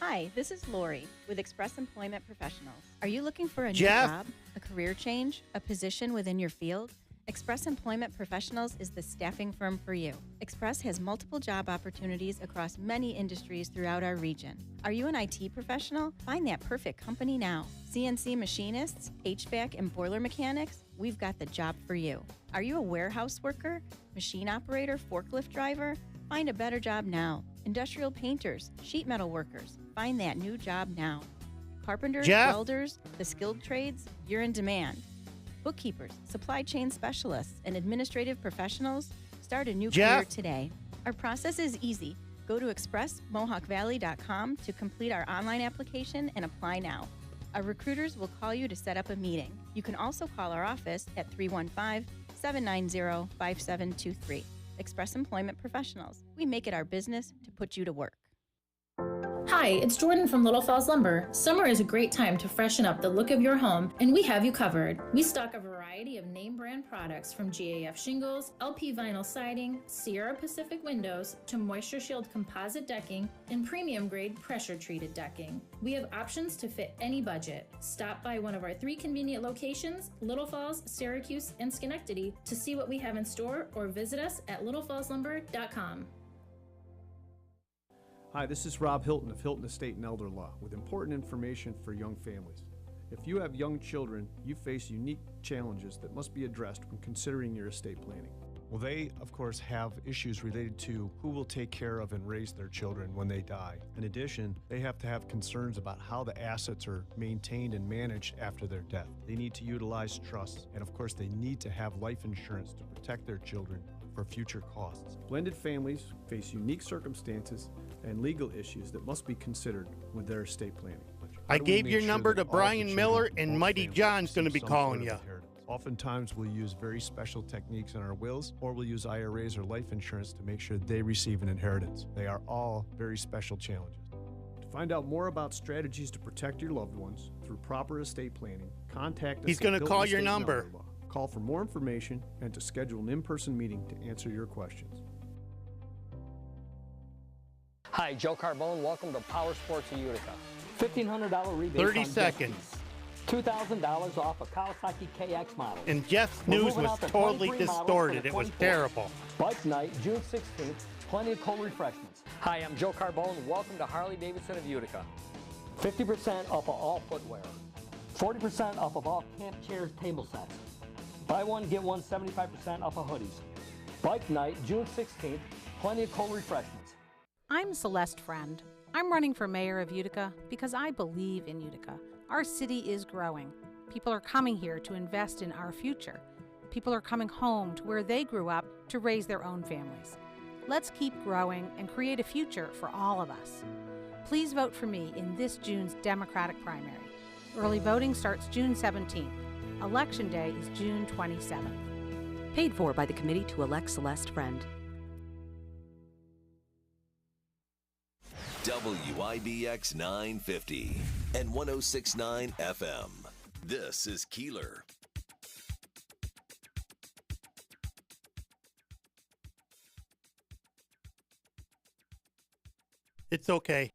Hi, this is Lori with Express Employment Professionals. Are you looking for a new Jeff? job, a career change, a position within your field? Express Employment Professionals is the staffing firm for you. Express has multiple job opportunities across many industries throughout our region. Are you an IT professional? Find that perfect company now. CNC machinists, HVAC and boiler mechanics, we've got the job for you. Are you a warehouse worker, machine operator, forklift driver? Find a better job now. Industrial painters, sheet metal workers, find that new job now. Carpenters, Jeff? welders, the skilled trades, you're in demand. Bookkeepers, supply chain specialists, and administrative professionals, start a new career today. Our process is easy. Go to expressmohawkvalley.com to complete our online application and apply now. Our recruiters will call you to set up a meeting. You can also call our office at 315-790-5723. Express Employment Professionals. We make it our business to put you to work. Hi, it's Jordan from Little Falls Lumber. Summer is a great time to freshen up the look of your home, and we have you covered. We stock a variety of name brand products from GAF shingles, LP vinyl siding, Sierra Pacific windows, to Moisture Shield composite decking, and premium grade pressure treated decking. We have options to fit any budget. Stop by one of our 3 convenient locations, Little Falls, Syracuse, and Schenectady, to see what we have in store, or visit us at littlefallslumber.com. Hi, this is Rob Hilton of Hilton Estate and Elder Law with important information for young families. If you have young children, you face unique challenges that must be addressed when considering your estate planning. Well, they, of course, have issues related to who will take care of and raise their children when they die. In addition, they have to have concerns about how the assets are maintained and managed after their death. They need to utilize trusts, and of course, they need to have life insurance to protect their children for future costs. Blended families face unique circumstances and legal issues that must be considered with their estate planning. I gave your number to Brian Miller, and Mighty John's going to be calling you. Oftentimes, we'll use very special techniques in our wills, or we'll use IRAs or life insurance to make sure they receive an inheritance. They are all very special challenges. To find out more about strategies to protect your loved ones through proper estate planning, contact us. He's going to call your number. Call for more information and to schedule an in-person meeting to answer your questions. Hi, Joe Carbone. Welcome to Power Sports of Utica. $1,500 rebate 30 on seconds. $2,000 off a Kawasaki KX model. And Jeff's news was totally distorted. It was terrible. Bike night, June 16th. Plenty of cold refreshments. Hi, I'm Joe Carbone. Welcome to Harley-Davidson of Utica. 50% off of all footwear. 40% off of all camp chairs, table sets. Buy one, get one, 75% off of hoodies. Bike night, June 16th. Plenty of cold refreshments. I'm Celeste Friend. I'm running for mayor of Utica because I believe in Utica. Our city is growing. People are coming here to invest in our future. People are coming home to where they grew up to raise their own families. Let's keep growing and create a future for all of us. Please vote for me in this June's Democratic primary. Early voting starts June 17th. Election Day is June 27th. Paid for by the Committee to Elect Celeste Friend. WIBX 950 and 106.9 FM. This is Keeler. It's okay.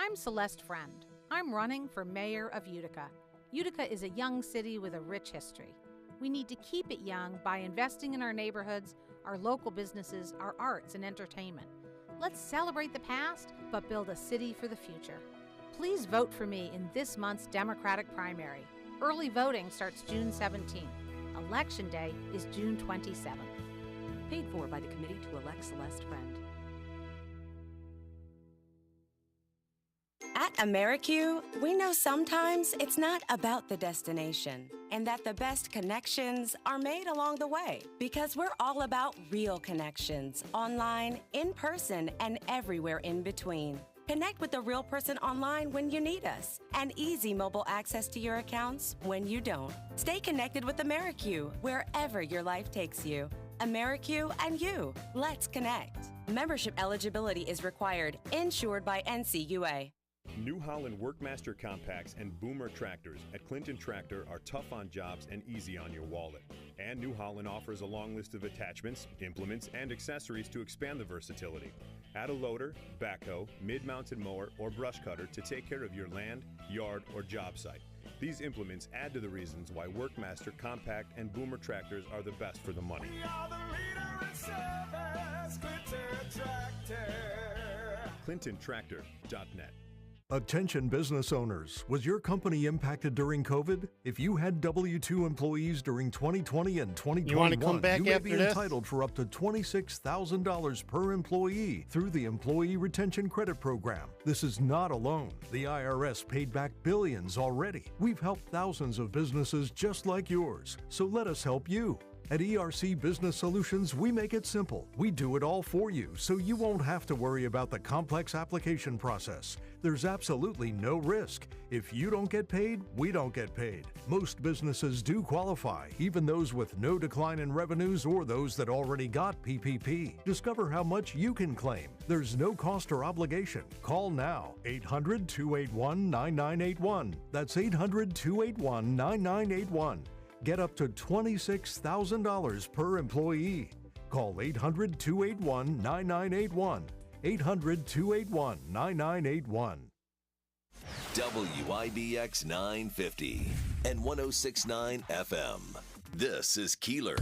I'm Celeste Friend. I'm running for mayor of Utica. Utica is a young city with a rich history. We need to keep it young by investing in our neighborhoods, our local businesses, our arts and entertainment. Let's celebrate the past, but build a city for the future. Please vote for me in this month's Democratic primary. Early voting starts June 17th. Election Day is June 27th. Paid for by the Committee to Elect Celeste Friend. At AmeriQ, we know sometimes it's not about the destination, and that the best connections are made along the way, because we're all about real connections, online, in person, and everywhere in between. Connect with a real person online when you need us, and easy mobile access to your accounts when you don't. Stay connected with AmeriQ wherever your life takes you. AmeriQ and you. Let's connect. Membership eligibility is required. Insured by NCUA. New Holland Workmaster Compacts and Boomer Tractors at Clinton Tractor are tough on jobs and easy on your wallet. And New Holland offers a long list of attachments, implements, and accessories to expand the versatility. Add a loader, backhoe, mid-mounted mower, or brush cutter to take care of your land, yard, or job site. These implements add to the reasons why Workmaster Compact and Boomer Tractors are the best for the money. We are the leader in service, Clinton Tractor. ClintonTractor.net. Attention business owners, was your company impacted during COVID? If you had W-2 employees during 2020 and 2021, You want to come back you may after be this? entitled for up to $26,000 per employee through the Employee Retention Credit Program. This is not alone. The IRS paid back billions already. We've helped thousands of businesses just like yours, so let us help you. At ERC Business Solutions, we make it simple. We do it all for you, so you won't have to worry about the complex application process. There's absolutely no risk. If you don't get paid, we don't get paid. Most businesses do qualify, even those with no decline in revenues or those that already got PPP. Discover how much you can claim. There's no cost or obligation. Call now, 800-281-9981. That's 800-281-9981. Get up to $26,000 per employee. Call 800-281-9981. 800-281-9981. WIBX 950 and 1069 FM. This is Keeler.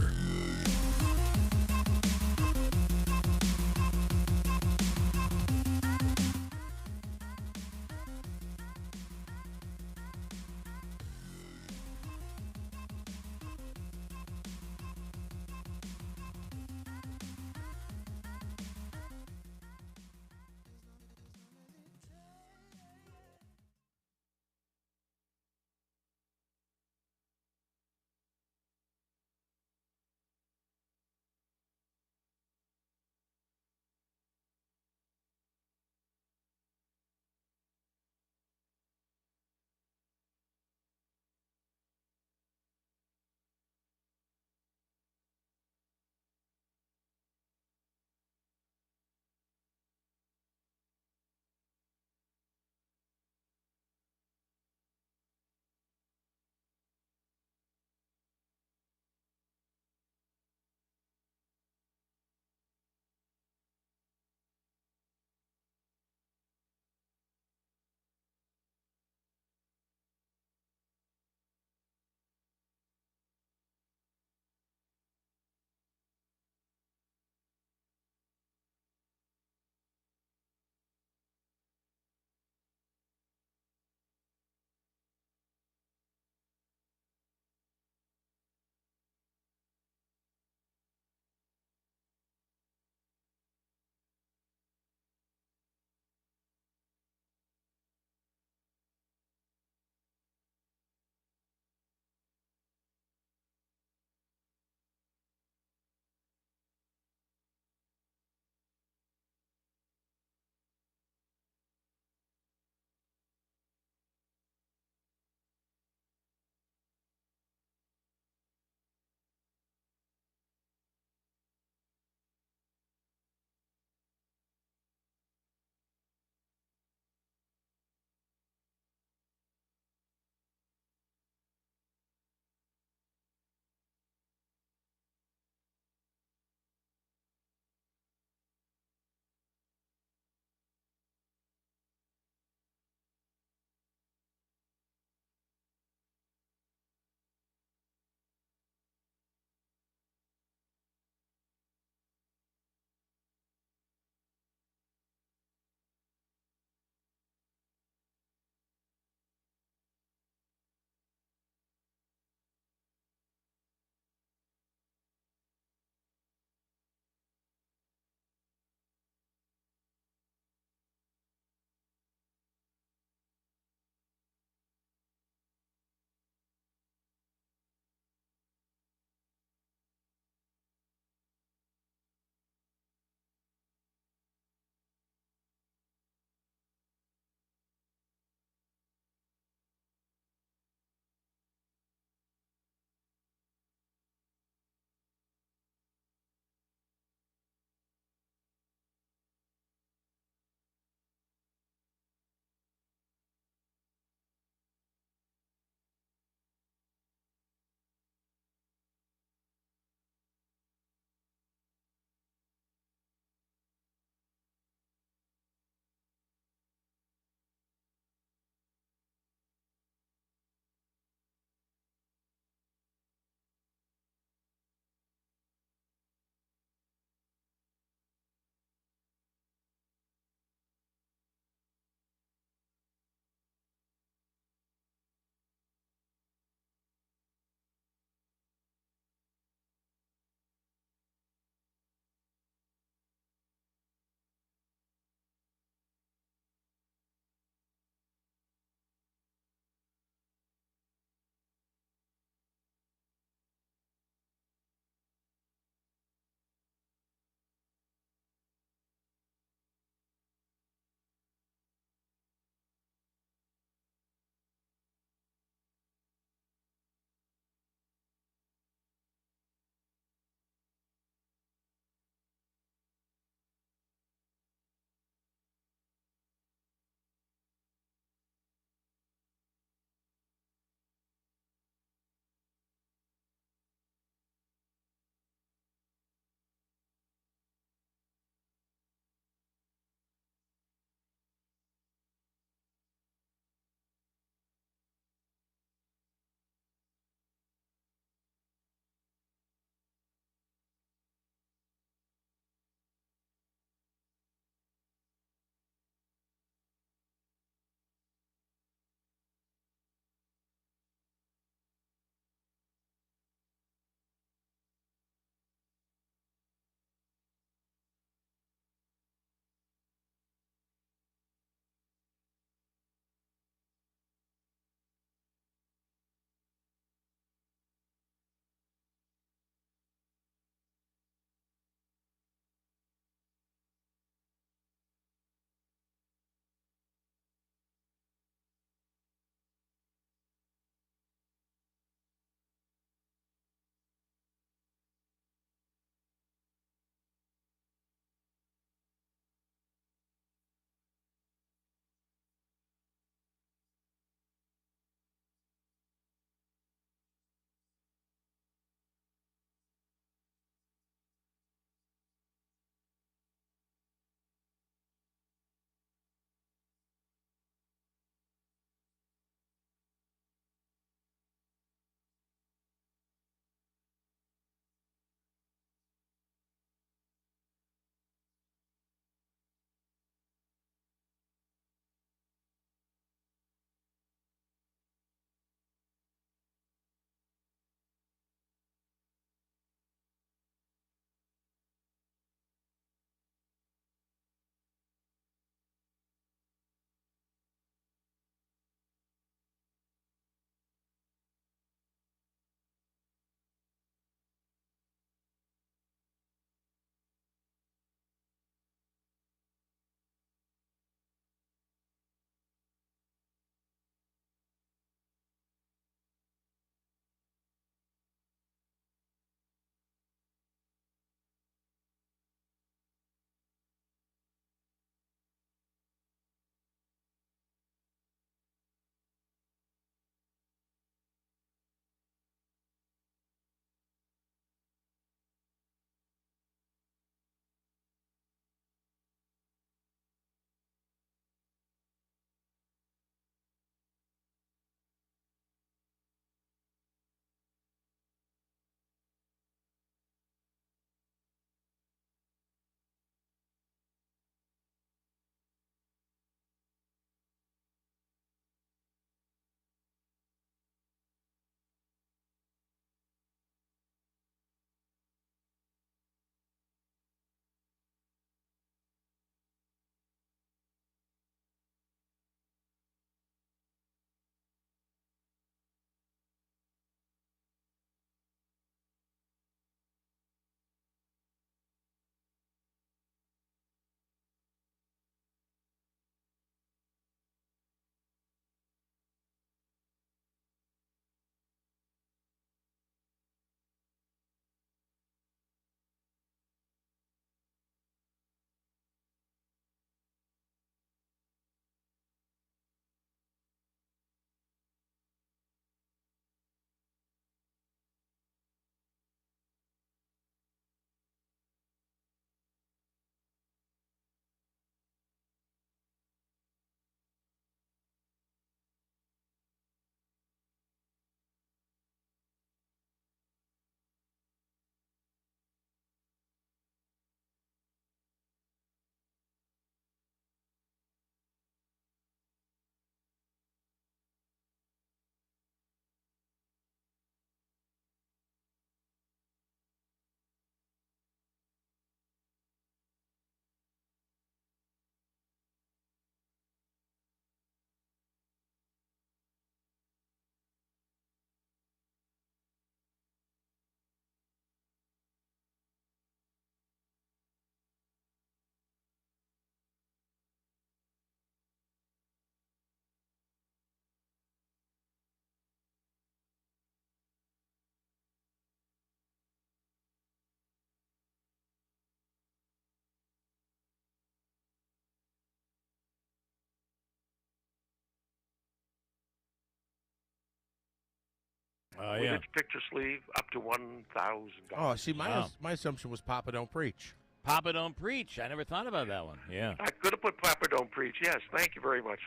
with its picture sleeve, up to $1,000. Oh, see, my assumption was Papa Don't Preach. Papa Don't Preach. I never thought about that one. Yeah. I could have put Papa Don't Preach. Yes, thank you very much.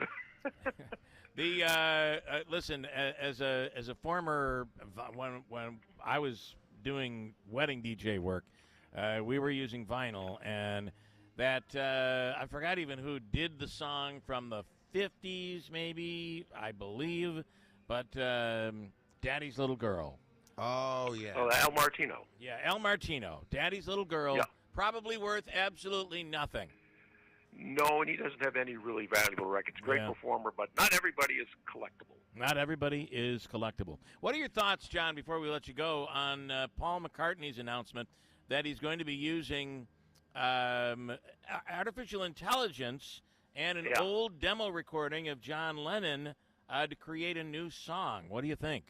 Listen, as a former, when I was doing wedding DJ work, we were using vinyl, and that I forgot even who did the song from the 50s, maybe, I believe, but Daddy's Little Girl. Oh, yeah. Oh, Al Martino. Yeah, Al Martino, Daddy's Little Girl, probably worth absolutely nothing. No, and he doesn't have any really valuable records. Great performer, but not everybody is collectible. Not everybody is collectible. What are your thoughts, John, before we let you go, on Paul McCartney's announcement that he's going to be using artificial intelligence and an old demo recording of John Lennon to create a new song? What do you think?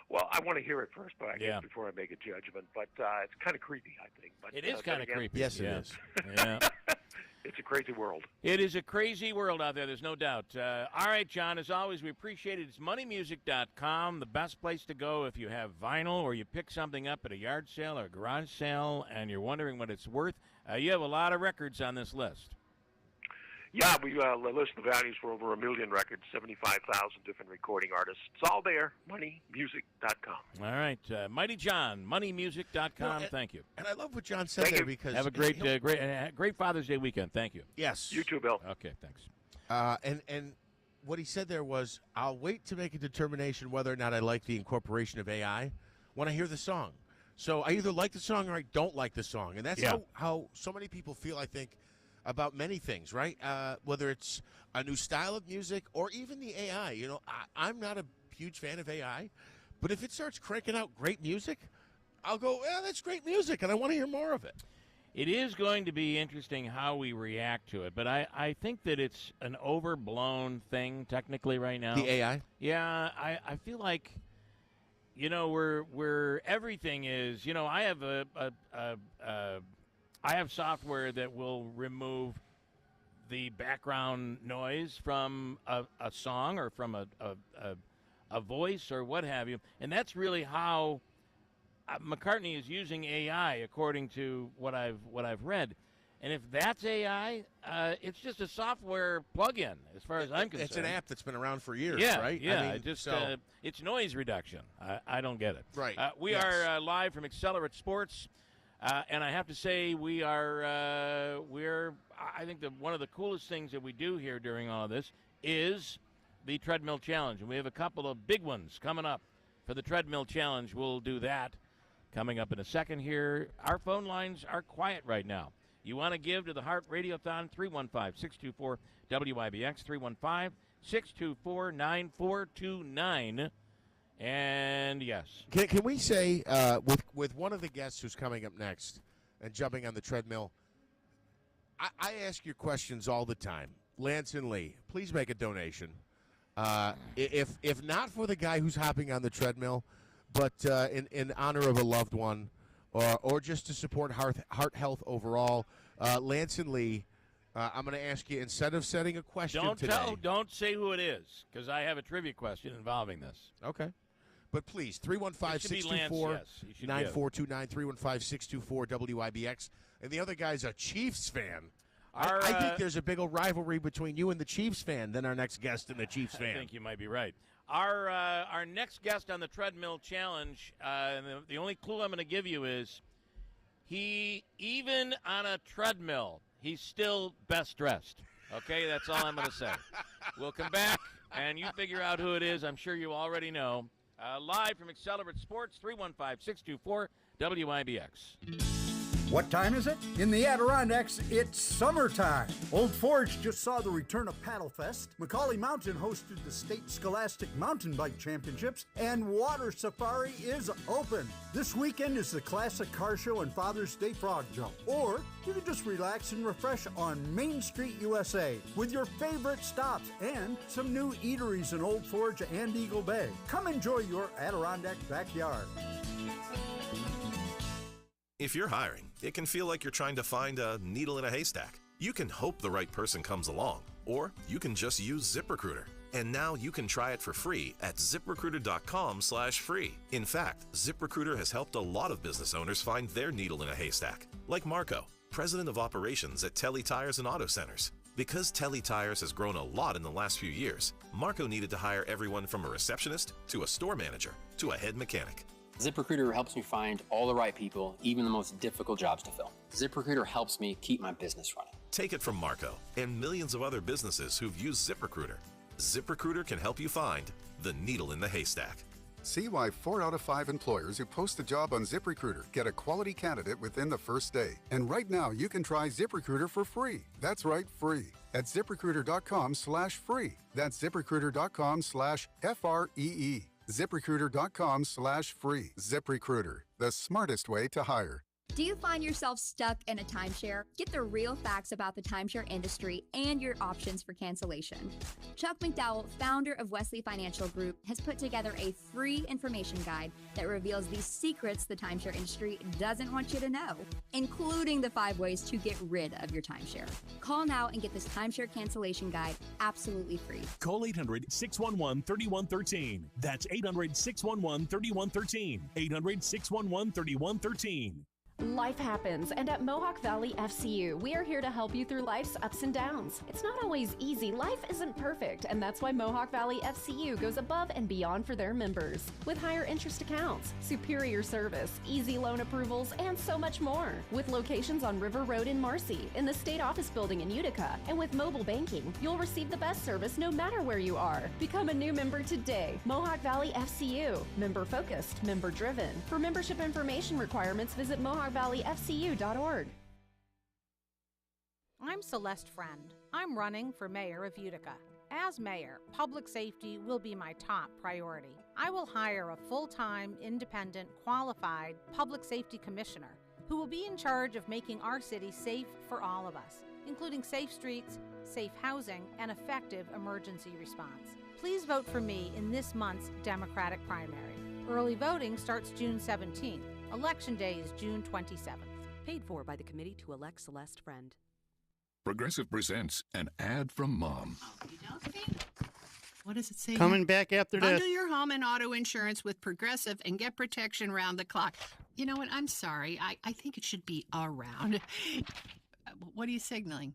Well, I want to hear it first, but I guess before I make a judgment. But it's kind of creepy, I think. But it is kind of creepy. Yes, it is. Yeah. It's a crazy world. It is a crazy world out there. There's no doubt. All right, John, as always, we appreciate it. It's moneymusic.com, the best place to go if you have vinyl or you pick something up at a yard sale or a garage sale and you're wondering what it's worth. You have a lot of records on this list. Yeah, we list the values for over 1 million records, 75,000 different recording artists. It's all there, moneymusic.com. All right, Mighty John, moneymusic.com. Thank you. And I love what John said there because have a great Father's Day weekend. Thank you. Yes. You too, Bill. Okay, thanks. And what he said there was, I'll wait to make a determination whether or not I like the incorporation of AI when I hear the song. So I either like the song or I don't like the song. And that's how so many people feel, I think, about many things, right? Whether it's a new style of music or even the AI. You know, I'm not a huge fan of AI, but if it starts cranking out great music, I'll go, that's great music, and I want to hear more of it. It is going to be interesting how we react to it, but I think that it's an overblown thing technically right now. The AI? Yeah, I feel like, you know, we're everything is, you know, I have I have software that will remove the background noise from a song or from a voice or what have you, and that's really how McCartney is using AI, according to what I've read. And if that's AI, it's just a software plug-in, as far as I'm concerned. It's an app that's been around for years, right? Yeah, I mean, it's noise reduction. I don't get it. Right. We are live from Accelerate Sports. And I have to say, we're I think one of the coolest things that we do here during all of this is the Treadmill Challenge. And we have a couple of big ones coming up for the Treadmill Challenge. We'll do that coming up in a second here. Our phone lines are quiet right now. You want to give to the Heart Radiothon, 315-624-WIBX, 315-624-9429. And yes. Can we say, with one of the guests who's coming up next and jumping on the treadmill, I ask your questions all the time. Lance and Lee, please make a donation. If not for the guy who's hopping on the treadmill, but in honor of a loved one, or just to support heart health overall, Lance and Lee, I'm going to ask you, instead of setting a question today. Don't say who it is, because I have a trivia question involving this. Okay. But please, 315-624-9429, 315-624-WIBX. And the other guy's a Chiefs fan. I think there's a big old rivalry between you and the Chiefs fan than our next guest and the Chiefs fan. I think you might be right. Our next guest on the Treadmill Challenge, the only clue I'm going to give you is even on a treadmill, he's still best dressed. Okay, that's all I'm going to say. We'll come back, and you figure out who it is. I'm sure you already know. Live from Accelerate Sports, 315-624-WIBX. What time is it? In the Adirondacks, it's summertime. Old Forge just saw the return of Paddlefest. Macaulay Mountain hosted the State Scholastic Mountain Bike Championships, and Water Safari is open. This weekend is the Classic Car Show and Father's Day Frog Jump. Or you can just relax and refresh on Main Street, USA, with your favorite stops and some new eateries in Old Forge and Eagle Bay. Come enjoy your Adirondack backyard. If you're hiring, it can feel like you're trying to find a needle in a haystack. You can hope the right person comes along, Or you can just use ZipRecruiter. And now you can try it for free at ZipRecruiter.com/free. In fact, ZipRecruiter has helped a lot of business owners find their needle in a haystack. Like Marco, president of operations at Telly Tires and Auto Centers. Because Telly Tires has grown a lot in the last few years, Marco needed to hire everyone from a receptionist to a store manager to a head mechanic. ZipRecruiter helps me find all the right people, even the most difficult jobs to fill. ZipRecruiter helps me keep my business running. Take it from Marco and millions of other businesses who've used ZipRecruiter. ZipRecruiter can help you find the needle in the haystack. See why 4 out of 5 employers who post a job on ZipRecruiter get a quality candidate within the first day. And right now, you can try ZipRecruiter for free. That's right, free. At ZipRecruiter.com/free. That's ZipRecruiter.com/FREE. ZipRecruiter.com/free. ZipRecruiter, the smartest way to hire. Do you find yourself stuck in a timeshare? Get the real facts about the timeshare industry and your options for cancellation. Chuck McDowell, founder of Wesley Financial Group, has put together a free information guide that reveals the secrets the timeshare industry doesn't want you to know, including the 5 ways to get rid of your timeshare. Call now and get this timeshare cancellation guide absolutely free. Call 800-611-3113. That's 800-611-3113. 800-611-3113. Life happens, and at Mohawk Valley FCU, we are here to help you through life's ups and downs. It's not always easy. Life isn't perfect, and that's why Mohawk Valley FCU goes above and beyond for their members. With higher interest accounts, superior service, easy loan approvals, and so much more. With locations on River Road in Marcy, in the State Office Building in Utica, and with mobile banking, you'll receive the best service no matter where you are. Become a new member today. Mohawk Valley FCU. Member focused, member driven. For membership information requirements, visit MohawkValleyFCU.org. I'm Celeste Friend. I'm running for mayor of Utica. As mayor, public safety will be my top priority. I will hire a full-time, independent, qualified public safety commissioner who will be in charge of making our city safe for all of us, including safe streets, safe housing, and effective emergency response. Please vote for me in this month's Democratic primary. Early voting starts June 17th. Election Day is June 27th. Paid for by the Committee to Elect Celeste Friend. Progressive presents an ad from Mom. What does it say? Coming back after Bundle this. your home and auto insurance with Progressive and get protection round the clock. You know what? I'm sorry. I think it should be around. What are you signaling?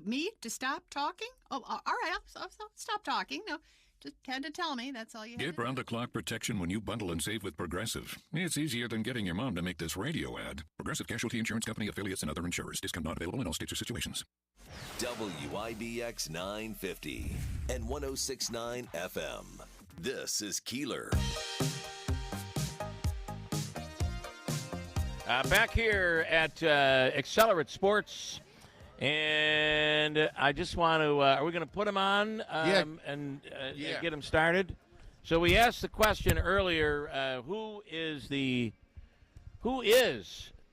Me to stop talking? Oh, all right. I'll stop talking. No, just had to tell me. That's all you had. Get round-the-clock protection when you bundle and save with Progressive. It's easier than getting your mom to make this radio ad. Progressive Casualty Insurance Company, affiliates, and other insurers. Discount not available in all states or situations. WIBX 950 and 106.9 FM. This is Keeler. Back here at Accelerate Sports. And I just want to, are we going to put him on and get him started? So we asked the question earlier, who is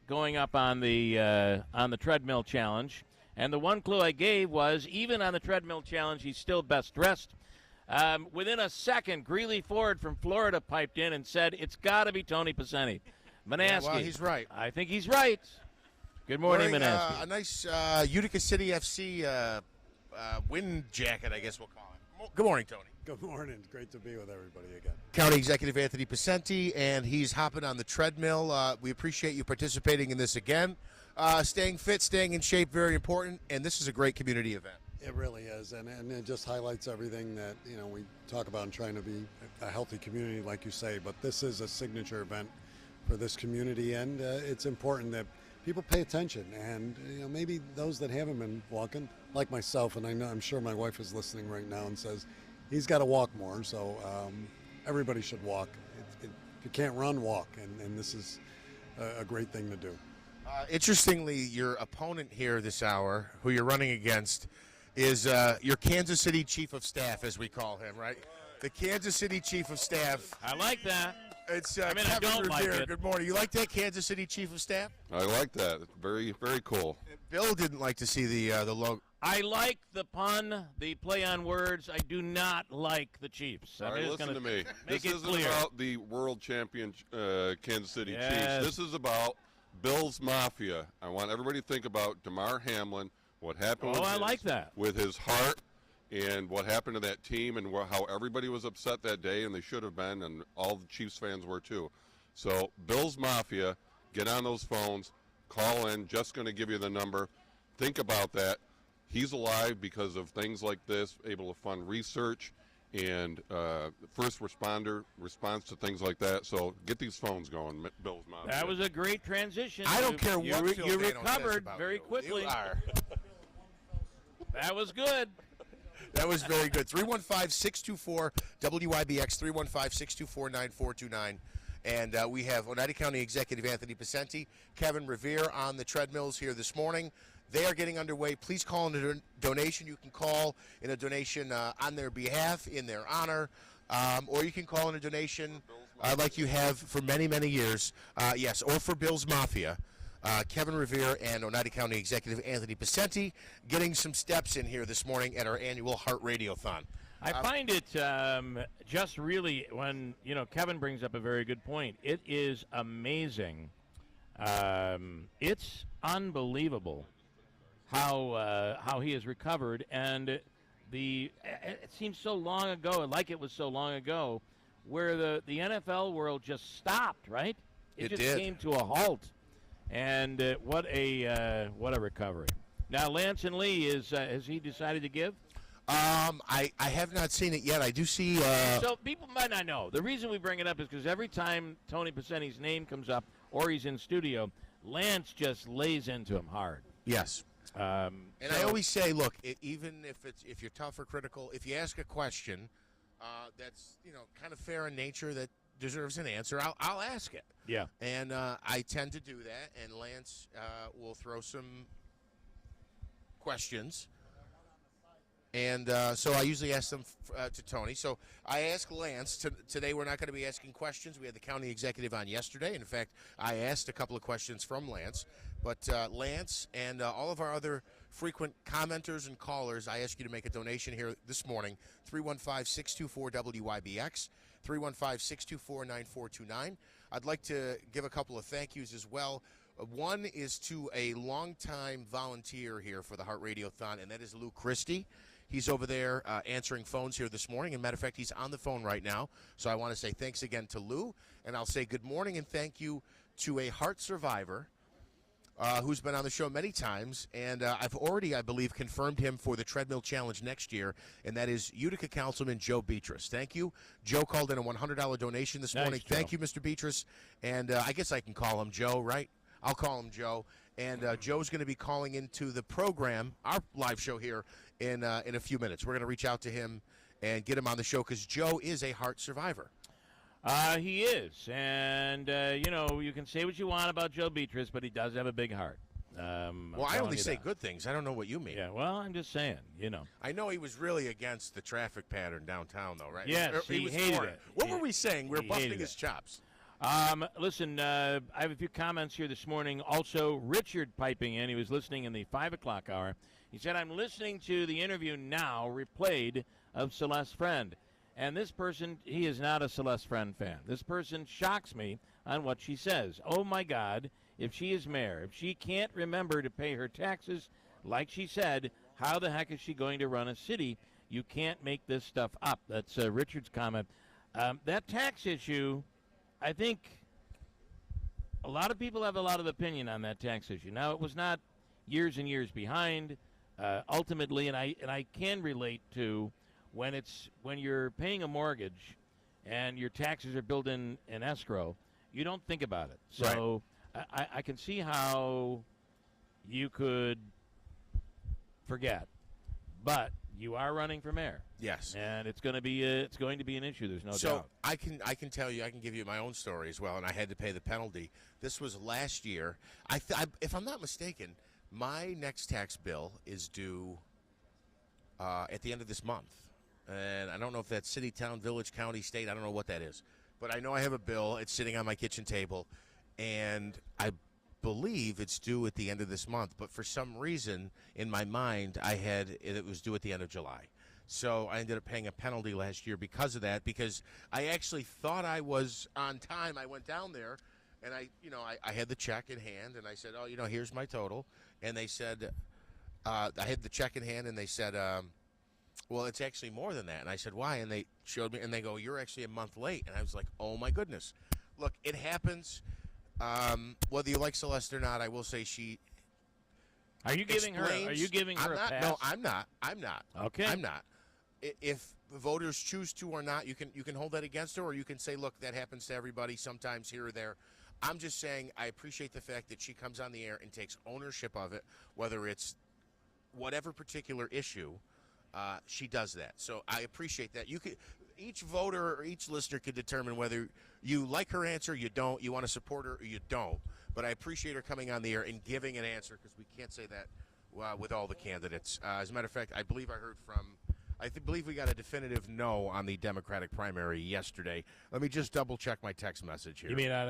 going up on the treadmill challenge? And the one clue I gave was, even on the treadmill challenge, he's still best dressed. Within a second, Greeley Ford from Florida piped in and said, it's got to be Tony Pisani. Manaski. Yeah, well, he's right. I think he's right. Good morning, A Manaski. nice Utica City FC wind jacket, I guess we'll call it. Good morning, Tony. Good morning. Great to be with everybody again. County Executive Anthony Picenti, and he's hopping on the treadmill. We appreciate you participating in this again. Staying fit, staying in shape, very important, and this is a great community event. It really is, and it just highlights everything that we talk about in trying to be a healthy community, like you say. But this is a signature event for this community, and it's important that people pay attention. And maybe those that haven't been walking, like myself, and I'm sure my wife is listening right now and says he's got to walk more. So everybody should walk. If you can't run, walk, and this is a great thing to do. Interestingly, your opponent here this hour, who you're running against, is your Kansas City Chief of Staff, as we call him, right? The Kansas City Chief of Staff. I like that. It's I Kevin don't like Revere. it. Good morning. You like that, Kansas City Chief of Staff? I like that. It's very, very cool. Bill didn't like to see the logo. I like the pun, the play on words. I do not like the Chiefs. All right, listen to me. This isn't clear. about the world champion Kansas City Yes. Chiefs. This is about Bill's Mafia. I want everybody to think about DeMar Hamlin, what happened I like that. with his heart and what happened to that team and how everybody was upset that day, and they should have been, and all the Chiefs fans were too. So Bills Mafia, get on those phones, call in. Just going to give you the number. Think about that. He's alive because of things like this, able to fund research and first responder response to things like that. So get these phones going, Bills Mafia. That was a great transition. I don't care you, what Phil you Dano says recovered about very you. quickly. You are. That was good. That was very good. 315-624-WIBX, 315-624-9429. And we have Oneida County Executive Anthony Picenti, Kevin Revere on the treadmills here this morning. They are getting underway. Please call in a donation. You can call in a donation on their behalf, in their honor, or you can call in a donation like you have for many, many years. Yes, or for Bills Mafia. Kevin Revere and Oneida County Executive Anthony Picenti getting some steps in here this morning at our annual Heart Radiothon. I find it just really, when, Kevin brings up a very good point. It is amazing. It's unbelievable how he has recovered, and it seems so long ago, like it was so long ago, where the NFL world just stopped, right? It just did. came to a halt. And what a recovery. Now, Lance and Lee, has he decided to give? I have not seen it yet. I do see. So people might not know. The reason we bring it up is because every time Tony Picenti's name comes up or he's in studio, Lance just lays into him hard. Yes. And I always say, look, even if you're tough or critical, if you ask a question that's kind of fair in nature that deserves an answer, I'll ask it. Yeah. And I tend to do that, and Lance will throw some questions. And so I usually ask them to Tony. So I ask Lance. Today we're not going to be asking questions. We had the county executive on yesterday. In fact, I asked a couple of questions from Lance. But Lance and all of our other frequent commenters and callers, I ask you to make a donation here this morning, 315-624-WIBX, 315-624-9429. I'd like to give a couple of thank yous as well. One is to a longtime volunteer here for the Heart Radiothon, and that is Lou Christie. He's over there answering phones here this morning. As a matter of fact, he's on the phone right now. So I want to say thanks again to Lou, and I'll say good morning and thank you to a heart survivor who's been on the show many times, and I've already, I believe, confirmed him for the Treadmill Challenge next year, and that is Utica Councilman Joe Beatrice. Thank you. Joe called in a $100 donation this morning. Joe. Thank you, Mr. Beatrice. And I guess I can call him Joe, right? I'll call him Joe. And Joe's going to be calling into the program, our live show here, in a few minutes. We're going to reach out to him and get him on the show because Joe is a heart survivor. He is. And, you can say what you want about Joe Beatrice, but he does have a big heart. Well, I only say good things. I don't know what you mean. Yeah, well, I'm just saying, I know he was really against the traffic pattern downtown, though, right? Yes, he was hated for it. What were we saying? We were busting his chops. Listen, I have a few comments here this morning. Also, Richard piping in. He was listening in the 5 o'clock hour. He said, I'm listening to the interview now, replayed, of Celeste Friend. And this person, he is not a Celeste Friend fan. This person shocks me on what she says. Oh, my God, if she is mayor, if she can't remember to pay her taxes, like she said, how the heck is she going to run a city? You can't make this stuff up. That's Richard's comment. That tax issue, I think a lot of people have a lot of opinion on that tax issue. Now, it was not years and years behind, ultimately, and I can relate to when you're paying a mortgage and your taxes are built in escrow, you don't think about it. So I can see how you could forget, but you are running for mayor. Yes, and it's going to be an issue. There's no doubt. So I can tell you, I can give you my own story as well, and I had to pay the penalty. This was last year. If I'm not mistaken, my next tax bill is due at the end of this month, and I don't know if that's city, town, village, county, state. I don't know what that is, but I know I have a bill. It's sitting on my kitchen table, and I believe it's due at the end of this month, but for some reason in my mind it was due at the end of July. So I ended up paying a penalty last year because of that, because I actually thought I was on time. I went down there and I had the check in hand and I said, oh, here's my total. And they said, I had the check in hand and they said, Well, it's actually more than that. And I said, why? And they showed me, and they go, you're actually a month late. And I was like, oh, my goodness. Look, it happens. Whether you like Celeste or not, I will say she Are you giving her a pass? No, I'm not. Okay. I'm not. If voters choose to or not, you can hold that against her, or you can say, look, that happens to everybody sometimes here or there. I'm just saying I appreciate the fact that she comes on the air and takes ownership of it, whether it's whatever particular issue, she does that. So I appreciate that. Each voter or each listener can determine whether you like her answer, you don't, you want to support her, or you don't. But I appreciate her coming on the air and giving an answer, because we can't say that with all the candidates. As a matter of fact, I believe I heard from, believe we got a definitive no on the Democratic primary yesterday. Let me just double check my text message here. You mean on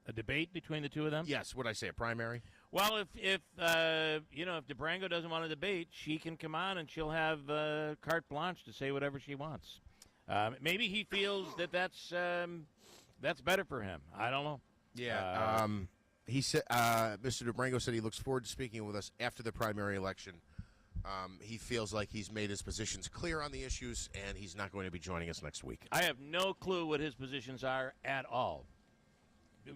a debate between the two of them? Yes. What'd I say? A primary? Well, if DeBrango doesn't want to debate, she can come on and she'll have carte blanche to say whatever she wants. Maybe he feels that's better for him. I don't know. Yeah. He said, Mr. DeBrango said he looks forward to speaking with us after the primary election. He feels like he's made his positions clear on the issues, and he's not going to be joining us next week. I have no clue what his positions are at all.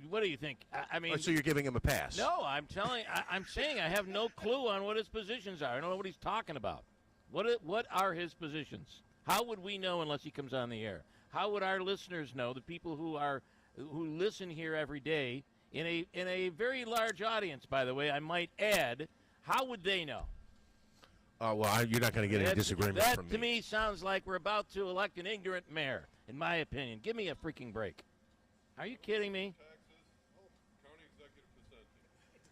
What do you think? I mean, so you're giving him a pass? No, I'm saying I have no clue on what his positions are. I don't know what he's talking about. What are his positions? How would we know unless he comes on the air? How would our listeners know? The people who listen here every day in a very large audience, by the way, I might add. How would they know? Well, you're not going to get any disagreement from me. That to me sounds like we're about to elect an ignorant mayor. In my opinion, give me a freaking break. Are you kidding me?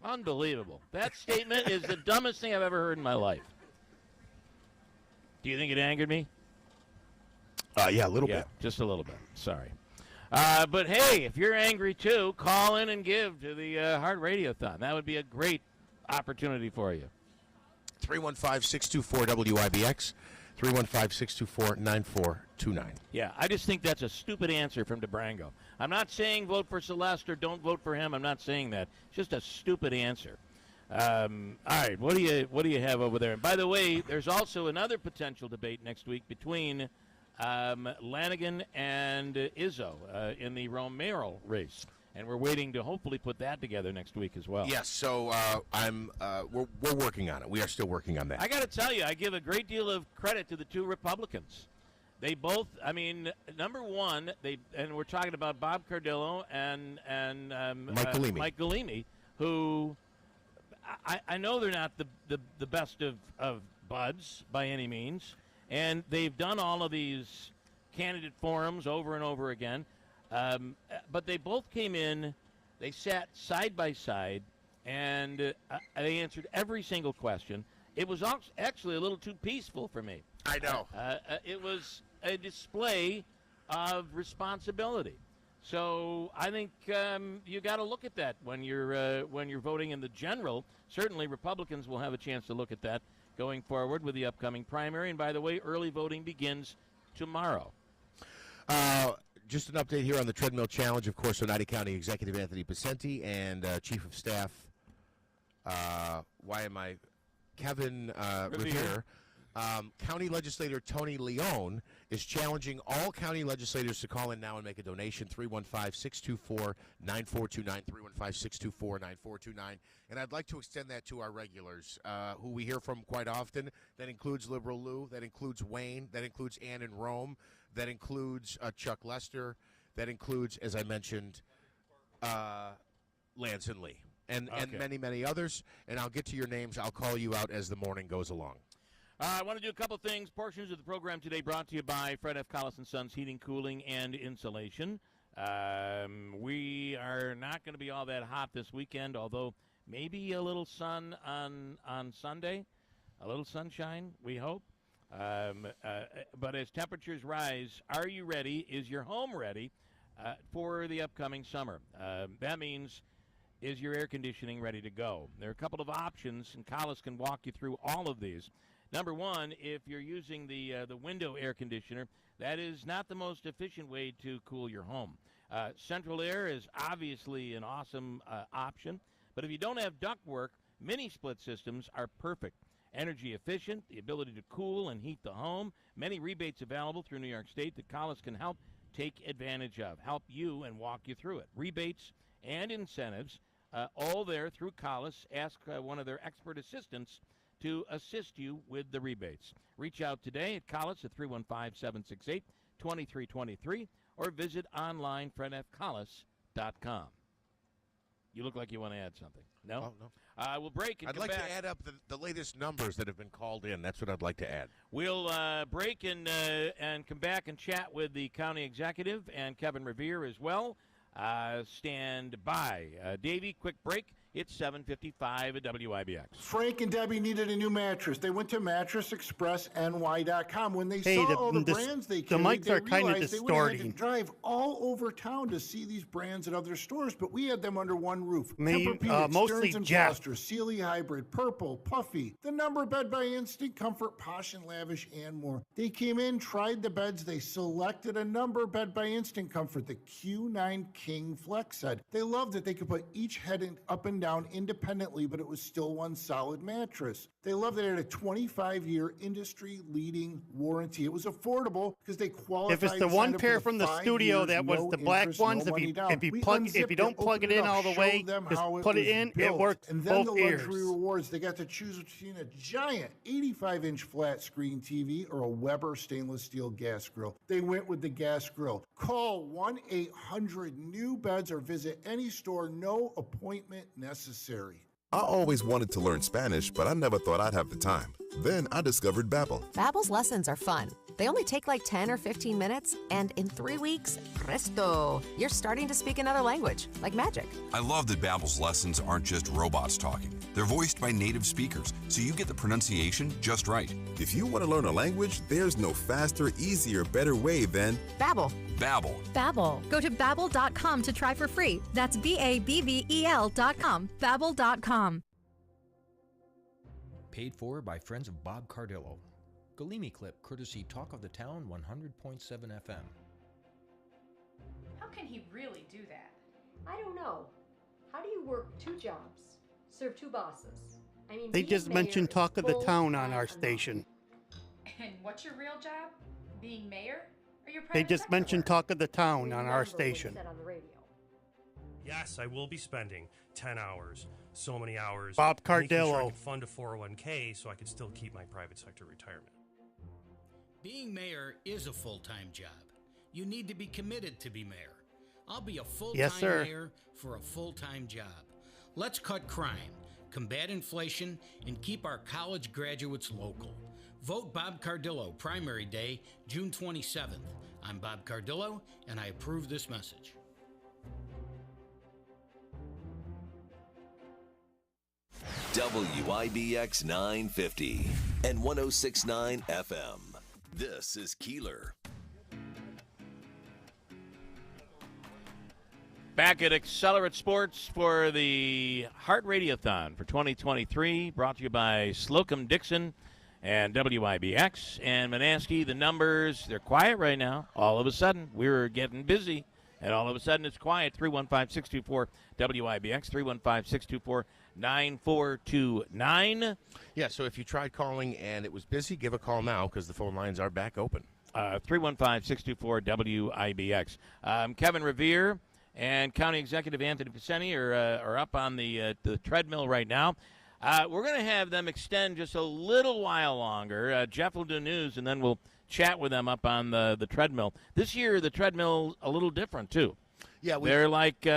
Unbelievable. That statement is the dumbest thing I've ever heard in my life. Do you think it angered me? Yeah, a little bit. Just a little bit. Sorry. But, hey, if you're angry, too, call in and give to the Heart Radiothon. That would be a great opportunity for you. 315-624-WIBX, 315-624-9429. Yeah, I just think that's a stupid answer from DeBrango. I'm not saying vote for Celeste or don't vote for him. I'm not saying that. It's just a stupid answer. All right, what do you have over there? And by the way, there's also another potential debate next week between Lanigan and Izzo in the Rome mayoral race. And we're waiting to hopefully put that together next week as well. Yes, so we're working on it. We are still working on that. I got to tell you, I give a great deal of credit to the two Republicans. They both, I mean, number one, and we're talking about Bob Cardillo and Mike Galimi, who I know they're not the best of buds by any means, and they've done all of these candidate forums over and over again. But they both came in, they sat side by side, and they answered every single question. It was actually a little too peaceful for me. I know. It was a display of responsibility. So I think you got to look at that when you're voting in the general. Certainly Republicans will have a chance to look at that going forward with the upcoming primary. And by the way, early voting begins tomorrow. Just an update here on the Treadmill Challenge. Of course, Oneida County Executive Anthony Pacenti and Chief of Staff, Kevin Revere. County Legislator Tony Leone is challenging all county legislators to call in now and make a donation, 315-624-9429, 315-624-9429. And I'd like to extend that to our regulars, who we hear from quite often. That includes Liberal Lou, that includes Wayne, that includes Ann in Rome, that includes Chuck Lester, that includes, as I mentioned, Lance and Lee, and many, many others. And I'll get to your names. I'll call you out as the morning goes along. I want to do a couple things. Portions of the program today brought to you by Fred F. Collis & Sons Heating, Cooling, and Insulation. We are not going to be all that hot this weekend, although maybe a little sun on Sunday, a little sunshine, we hope. But as temperatures rise, are you ready? Is your home ready for the upcoming summer? That means, is your air conditioning ready to go? There are a couple of options, and Collis can walk you through all of these. Number one, if you're using the window air conditioner, that is not the most efficient way to cool your home. Central air is obviously an awesome option, but if you don't have ductwork, mini split systems are perfect. Energy efficient, the ability to cool and heat the home. Many rebates available through New York State that Collis can help take advantage of, help you and walk you through it. Rebates and incentives, all there through Collis. Ask one of their expert assistants to assist you with the rebates. Reach out today at Collis at 315-768-2323 or visit online fredfcollis.com. You look like you want to add something. No? Oh, no. We'll break and I'd come like back. to add up the latest numbers that have been called in. That's what I'd like to add. We'll break and come back and chat with the county executive and Kevin Revere as well. Stand by. Davey, quick break. It's 7:55 at WIBX. Frank and Debbie needed a new mattress. They went to MattressExpressNY.com. When they saw all the brands they carried, mics they are kind of realized they would have had to distorting. drive all over town to see these brands at other stores, but we had them under one roof. Mostly Stearns & Jeff. Foster, Sealy Hybrid, Purple, Puffy, the Number Bed by Instant, Comfort, Posh and Lavish, and more. They came in, tried the beds. They selected a Number Bed by Instant Comfort, the Q9 King Flex Head. They loved it. They could put each head up and down independently, but it was still one solid mattress. They loved that it had a 25-year industry-leading warranty. It was affordable because they qualified. If it's the one pair from the studio that was the black ones, if you don't plug it in all the way, just put it in, it works and then both the ears. luxury rewards, they got to choose between a giant 85-inch flat screen TV or a Weber stainless steel gas grill. They went with the gas grill. Call 1-800-NEW-BEDS or visit any store. No appointment necessary. I always wanted to learn Spanish, but I never thought I'd have the time. Then I discovered Babbel. Babbel's lessons are fun. They only take like 10 or 15 minutes, and in 3 weeks, presto, you're starting to speak another language, like magic. I love that Babbel's lessons aren't just robots talking. They're voiced by native speakers, so you get the pronunciation just right. If you want to learn a language, there's no faster, easier, better way than Babbel. Babbel. Babbel. Go to Babbel.com to try for free. That's BABBEL.com. Babbel.com. Paid for by friends of Bob Cardillo. Galimi clip courtesy Talk of the Town 100.7 FM. How can he really do that? I don't know. How do you work 2 jobs, serve 2 bosses? I mean, They being just mayor mentioned is Talk of the Town on full-time our enough. station. And what's your real job? Being mayor? Or your They private just secretary? mentioned Talk of the Town on Remember our what station. said on the radio. Yes, I will be spending 10 hours, so many hours. Bob making sure I Cardillo. can fund a 401k so I can still keep my private sector retirement. Being mayor is a full-time job. You need to be committed to be mayor. I'll be a full-time Yes, sir. mayor for a full-time job. Let's cut crime, combat inflation, and keep our college graduates local. Vote Bob Cardillo, primary day, June 27th. I'm Bob Cardillo, and I approve this message. WIBX 950 and 106.9 FM. This is Keeler. Back at Accelerate Sports for the Heart Radiothon for 2023, brought to you by Slocum Dixon and WIBX. And Manaski, the numbers, they're quiet right now. All of a sudden, we're getting busy, and all of a sudden it's quiet. 315-624-WIBX, 315-624-9429. Yeah, so if you tried calling and it was busy, give a call now because the phone lines are back open. 315-624-WIBX. Kevin Revere and County Executive Anthony Piceni are up on the treadmill right now. We're going to have them extend just a little while longer. Jeff will do news, and then we'll chat with them up on the treadmill. This year, the treadmill's a little different, too. Yeah, they're like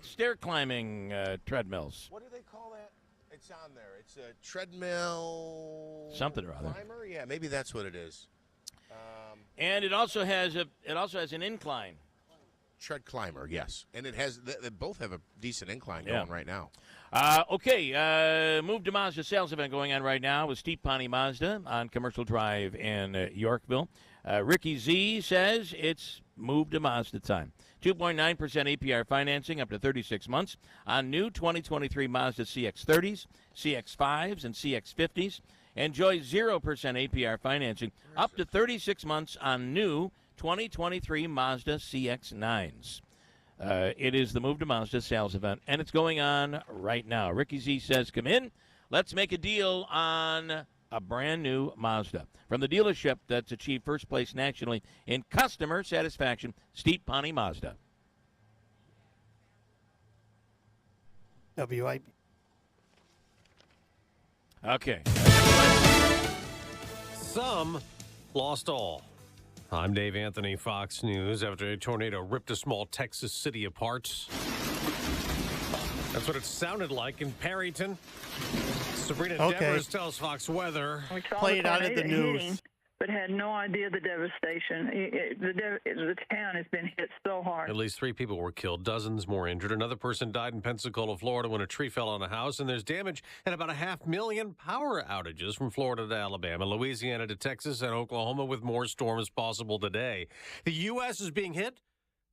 stair climbing treadmills. What do they call that? It's on there. It's a treadmill Something or other. climber? Yeah, maybe that's what it is. And it also has an incline. Tread climber, yes. And it has they both have a decent incline Yeah. going right now. Move to Mazda sales event going on right now with Steve Pawnee Mazda on Commercial Drive in Yorkville. Ricky Z says it's Move to Mazda time. 2.9% APR financing up to 36 months on new 2023 Mazda CX-30s, CX-5s, and CX-50s. Enjoy 0% APR financing up to 36 months on new 2023 Mazda CX-9s. It is the Move to Mazda sales event, and it's going on right now. Ricky Z says, come in, Let's make a deal on a brand new Mazda. From the dealership that's achieved first place nationally in customer satisfaction, Steep Pawnee Mazda. WIP. Okay. Some lost all. I'm Dave Anthony, Fox News. After a tornado ripped a small Texas city apart. That's what it sounded like in Perryton. Sabrina Devers tells Fox Weather. Play it out of the news. Hitting, but had no idea the devastation. The town has been hit so hard. At least 3 people were killed, dozens more injured. Another person died in Pensacola, Florida, when a tree fell on a house, and there's damage and about 500,000 power outages from Florida to Alabama, Louisiana to Texas, and Oklahoma, with more storms possible today. The U.S. is being hit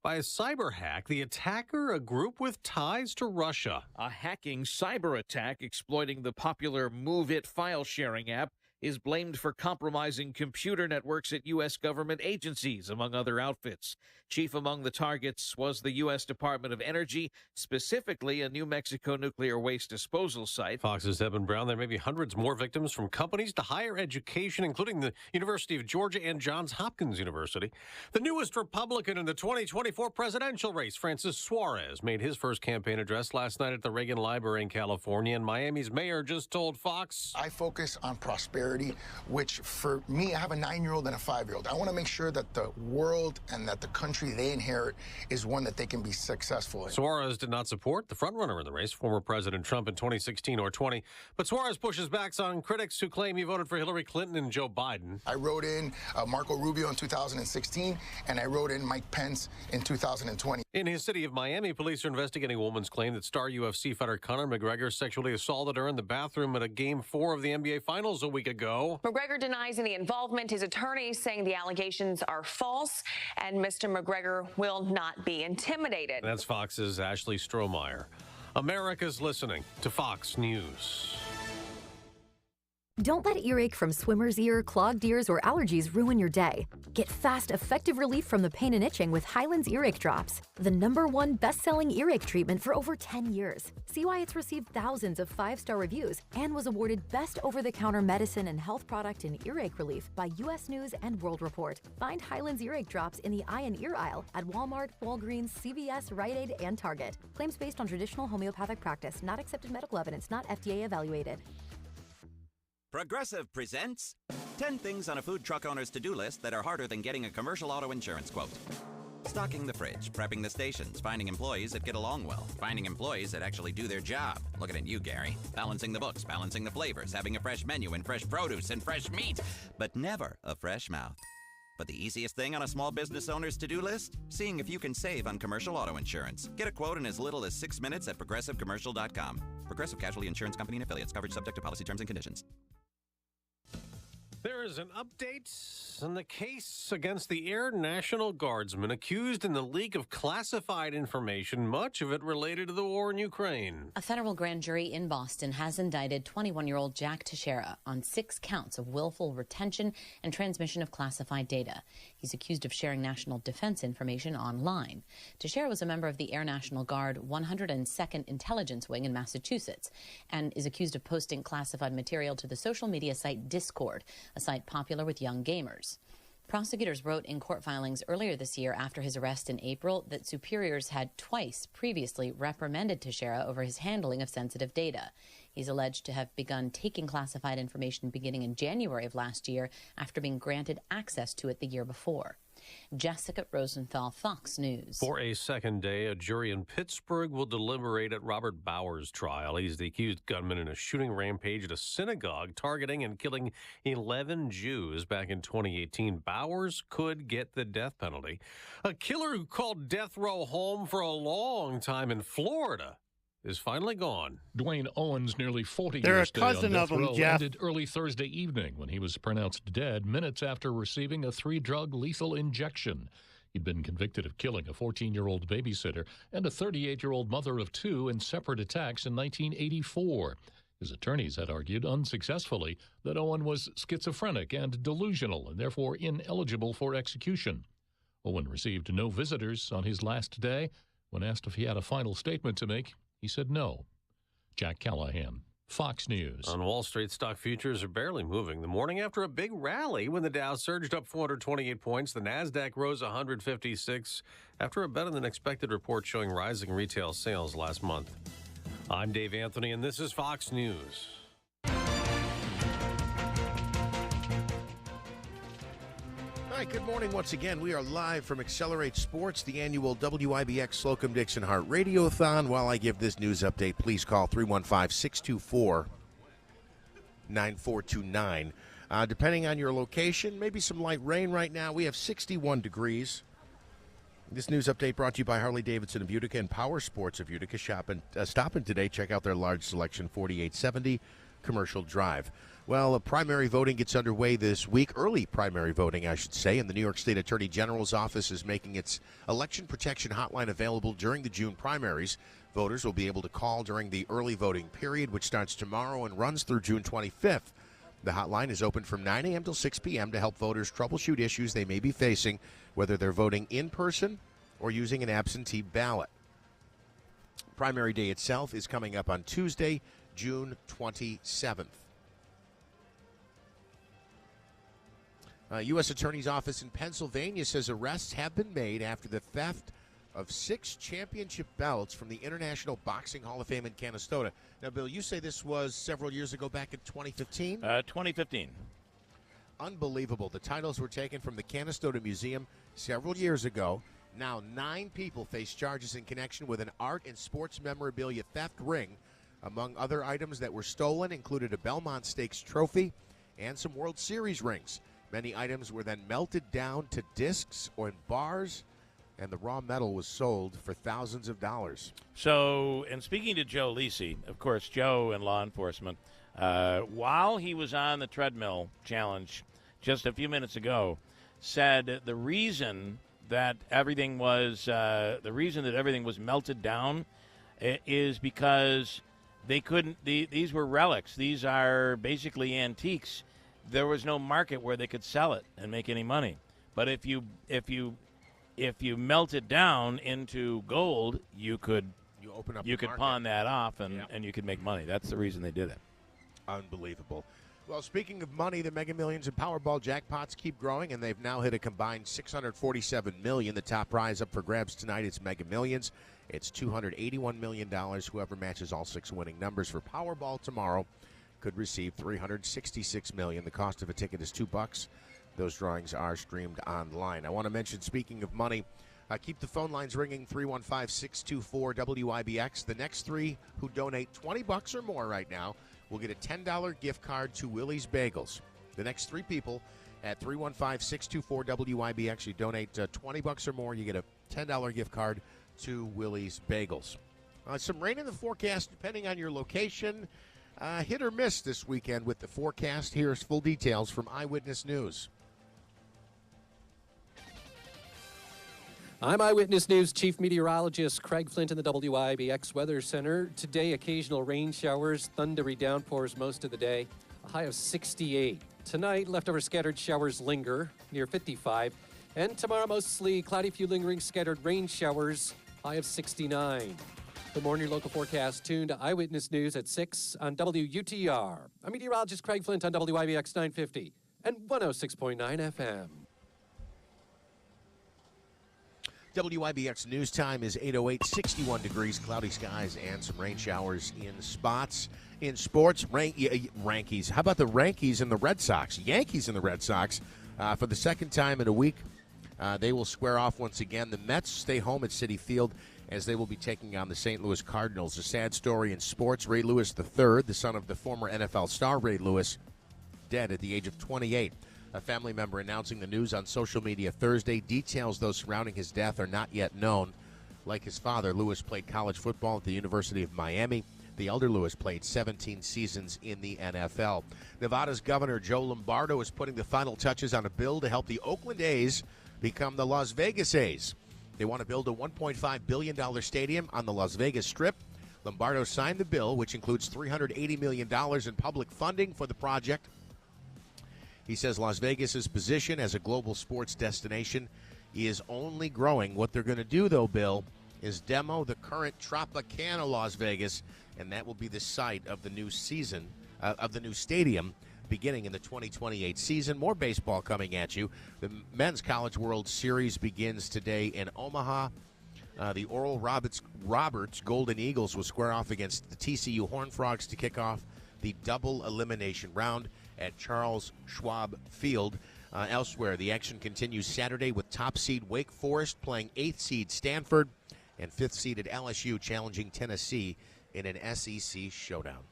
by a cyber hack. The attacker, a group with ties to Russia. A hacking cyber attack exploiting the popular MoveIt file-sharing app is blamed for compromising computer networks at U.S. government agencies, among other outfits. Chief among the targets was the U.S. Department of Energy, specifically a New Mexico nuclear waste disposal site. Fox's Evan Brown. There may be hundreds more victims, from companies to higher education, including the University of Georgia and Johns Hopkins University. The newest Republican in the 2024 presidential race, Francis Suarez, made his first campaign address last night at the Reagan Library in California, and Miami's mayor just told Fox, I focus on prosperity, which for me, I have a 9-year-old and a 5-year-old. I want to make sure that the world and that the country they inherit is one that they can be successful in. Suarez did not support the frontrunner in the race, former President Trump, in 2016 or 20. But Suarez pushes back on critics who claim he voted for Hillary Clinton and Joe Biden. I wrote in Marco Rubio in 2016, and I wrote in Mike Pence in 2020. In his city of Miami, police are investigating a woman's claim that star UFC fighter Conor McGregor sexually assaulted her in the bathroom at a Game 4 of the NBA Finals a week ago. McGregor denies any involvement. His attorneys saying the allegations are false, and Mr. McGregor will not be intimidated. That's Fox's Ashley Strohmeyer. America's listening to Fox News. Don't let earache from swimmer's ear, clogged ears, or allergies ruin your day. Get fast, effective relief from the pain and itching with Hyland's Earache Drops, the #1 best-selling earache treatment for over 10 years. See why it's received thousands of 5-star reviews and was awarded Best Over-the-Counter Medicine and Health Product in Earache Relief by U.S. News and World Report. Find Hyland's Earache Drops in the eye and ear aisle at Walmart, Walgreens, CVS, Rite Aid, and Target. Claims based on traditional homeopathic practice, not accepted medical evidence, not FDA evaluated. Progressive presents 10 things on a food truck owner's to-do list that are harder than getting a commercial auto insurance quote. Stocking the fridge, prepping the stations, finding employees that get along well, finding employees that actually do their job. Looking at you, Gary. Balancing the books, balancing the flavors, having a fresh menu and fresh produce and fresh meat, but never a fresh mouth. But the easiest thing on a small business owner's to-do list? Seeing if you can save on commercial auto insurance. Get a quote in as little as 6 minutes at progressivecommercial.com. Progressive Casualty Insurance Company and Affiliates. Coverage subject to policy terms and conditions. There is an update on the case against the Air National Guardsman accused in the leak of classified information, much of it related to the war in Ukraine. A federal grand jury in Boston has indicted 21-year-old Jack Teixeira on 6 counts of willful retention and transmission of classified data. He's accused of sharing national defense information online. Teixeira was a member of the Air National Guard 102nd Intelligence Wing in Massachusetts and is accused of posting classified material to the social media site Discord, a site popular with young gamers. Prosecutors wrote in court filings earlier this year after his arrest in April that superiors had twice previously reprimanded Teixeira over his handling of sensitive data. He's alleged to have begun taking classified information beginning in January of last year after being granted access to it the year before. Jessica Rosenthal, Fox News. For a second day, a jury in Pittsburgh will deliberate at Robert Bauer's trial. He's the accused gunman in a shooting rampage at a synagogue, targeting and killing 11 Jews back in 2018. Bowers could get the death penalty. A killer who called death row home for a long time in Florida is finally gone. Dwayne Owens, nearly 40 They're years a cousin on of death him, row, Jeff. ended early Thursday evening when he was pronounced dead minutes after receiving a 3-drug lethal injection. He'd been convicted of killing a 14-year-old babysitter and a 38-year-old mother of 2 in separate attacks in 1984. His attorneys had argued unsuccessfully that Owen was schizophrenic and delusional and therefore ineligible for execution. Owen received no visitors on his last day. When asked if he had a final statement to make, he said no. Jack Callahan, Fox News. On Wall Street, stock futures are barely moving. The morning after a big rally when the Dow surged up 428 points, the Nasdaq rose 156 after a better-than-expected report showing rising retail sales last month. I'm Dave Anthony, and this is Fox News. All right, good morning once again. We are live from Accelerate Sports, the annual WIBX Slocum Dixon Hart Radiothon. While I give this news update, please call 315-624-9429. Depending on your location, maybe some light rain right now. We have 61 degrees. This news update brought to you by Harley-Davidson of Utica and Power Sports of Utica. Stopping today, check out their large selection, 4870 Commercial Drive. Well, primary voting gets underway this week, early primary voting, I should say, and the New York State Attorney General's office is making its election protection hotline available during the June primaries. Voters will be able to call during the early voting period, which starts tomorrow and runs through June 25th. The hotline is open from 9 a.m. till 6 p.m. to help voters troubleshoot issues they may be facing, whether they're voting in person or using an absentee ballot. Primary day itself is coming up on Tuesday, June 27th. U.S. Attorney's Office in Pennsylvania says arrests have been made after the theft of 6 championship belts from the International Boxing Hall of Fame in Canastota. Now, Bill, you say this was several years ago, back in 2015? 2015. Unbelievable. The titles were taken from the Canastota Museum several years ago. Now, 9 people face charges in connection with an art and sports memorabilia theft ring. Among other items that were stolen included a Belmont Stakes trophy and some World Series rings. Many items were then melted down to discs or in bars, and the raw metal was sold for thousands of dollars. So, and speaking to Joe Lisi, of course, Joe in law enforcement, while he was on the treadmill challenge just a few minutes ago, said the reason that everything was melted down is because they couldn't. These were relics. These are basically antiques. There was no market where they could sell it and make any money. But if you melt it down into gold, you could pawn that off and you could make money. That's the reason they did it. Unbelievable. Well, speaking of money, the Mega Millions and Powerball jackpots keep growing, and they've now hit a combined $647 million. The top prize up for grabs tonight is Mega Millions. It's $281 million. Whoever matches all 6 winning numbers for Powerball tomorrow could receive $366 million. The cost of a ticket is $2. Those drawings are streamed online. I want to mention, speaking of money, keep the phone lines ringing, 315-624-WIBX. The next 3 who donate $20 or more right now will get a $10 gift card to Willie's Bagels. The next 3 people at 315-624-WIBX, you donate $20 or more, you get a $10 gift card to Willie's Bagels. Some rain in the forecast depending on your location. Hit or miss this weekend with the forecast. Here's full details from Eyewitness News. I'm Eyewitness News Chief Meteorologist Craig Flint in the WIBX Weather Center. Today, occasional rain showers, thundery downpours most of the day, a high of 68. Tonight, leftover scattered showers linger near 55. And tomorrow, mostly cloudy, few lingering scattered rain showers, high of 69. For more on your local forecast, tune to Eyewitness News at 6 on WUTR. I'm meteorologist Craig Flint on WIBX 950 and 106.9 FM. WIBX News Time is 8:08, 61 degrees, cloudy skies, and some rain showers in spots. In sports, Yankees. How about the Yankees and the Red Sox? Yankees and the Red Sox for the second time in a week. They will square off once again. The Mets stay home at Citi Field as they will be taking on the St. Louis Cardinals. A sad story in sports. Ray Lewis III, the son of the former NFL star Ray Lewis, dead at the age of 28. A family member announcing the news on social media Thursday. Details, though, surrounding his death are not yet known. Like his father, Lewis played college football at the University of Miami. The elder Lewis played 17 seasons in the NFL. Nevada's Governor Joe Lombardo is putting the final touches on a bill to help the Oakland A's become the Las Vegas A's. They want to build a $1.5 billion stadium on the Las Vegas Strip. Lombardo signed the bill, which includes $380 million in public funding for the project. He says Las Vegas's position as a global sports destination is only growing. What they're going to do, though, Bill, is demo the current Tropicana Las Vegas, and that will be the site of the new season, of the new stadium, beginning in the 2028 season. More baseball coming at you. The Men's College World Series begins today in Omaha. The Oral Roberts Golden Eagles will square off against the TCU Horned Frogs to kick off the double elimination round at Charles Schwab Field. Elsewhere, the action continues Saturday with top seed Wake Forest playing 8th seed Stanford and 5th seeded LSU challenging Tennessee in an SEC showdown.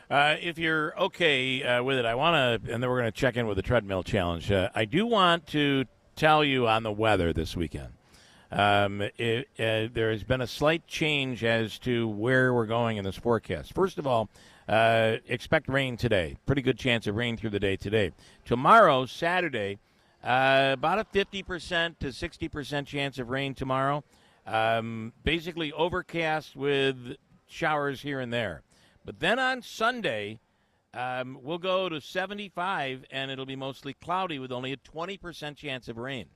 If you're okay with it, I want to, and then we're going to check in with the treadmill challenge. I do want to tell you on the weather this weekend. There has been a slight change as to where we're going in this forecast. First of all, expect rain today. Pretty good chance of rain through the day today. Tomorrow, Saturday, about a 50% to 60% chance of rain tomorrow. Basically overcast with showers here and there. But then on Sunday, we'll go to 75, and it'll be mostly cloudy with only a 20% chance of rain.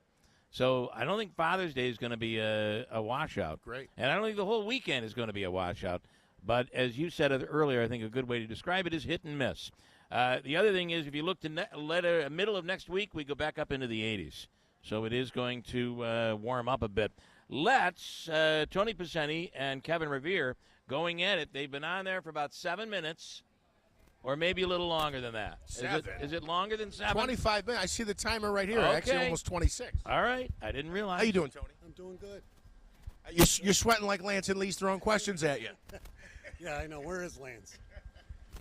So I don't think Father's Day is going to be a washout. Great. And I don't think the whole weekend is going to be a washout. But as you said earlier, I think a good way to describe it is hit and miss. The other thing is if you look to middle of next week, we go back up into the 80s. So it is going to warm up a bit. Let's, Tony Pacini and Kevin Revere going at it. They've been on there for about 7 minutes. Or maybe a little longer than that. 7. Is it longer than 7? 25 minutes. I see the timer right here. Okay. Actually, almost 26. All right. I didn't realize. How you doing, Tony? I'm doing good. You're sweating like Lance and Lee's throwing questions at you. Yeah, I know. Where is Lance?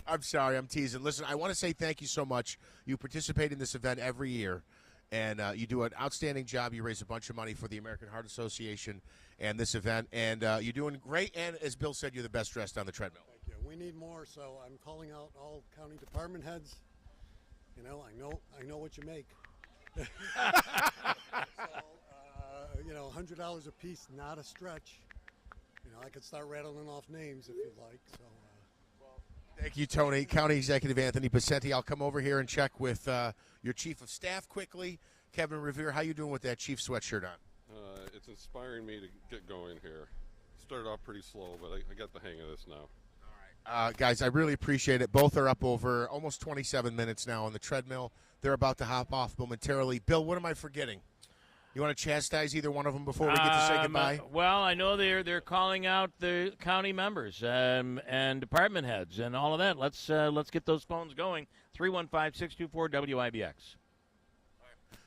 I'm sorry. I'm teasing. Listen, I want to say thank you so much. You participate in this event every year, and you do an outstanding job. You raise a bunch of money for the American Heart Association and this event, and you're doing great. And as Bill said, you're the best dressed on the treadmill. We need more, so I'm calling out all county department heads. You know, I know what you make. So, $100 a piece, not a stretch. You know, I could start rattling off names if you'd like. So, Thank you, Tony. County Executive Anthony Pacenti. I'll come over here and check with your Chief of Staff quickly. Kevin Revere, how you doing with that Chief sweatshirt on? It's inspiring me to get going here. Started off pretty slow, but I got the hang of this now. Guys, I really appreciate it. Both are up over almost 27 minutes now on the treadmill. They're about to hop off momentarily. Bill, what am I forgetting? You want to chastise either one of them before we get to say goodbye? Well, I know they're calling out the county members and department heads and all of that. Let's get those phones going. 315-624-WIBX.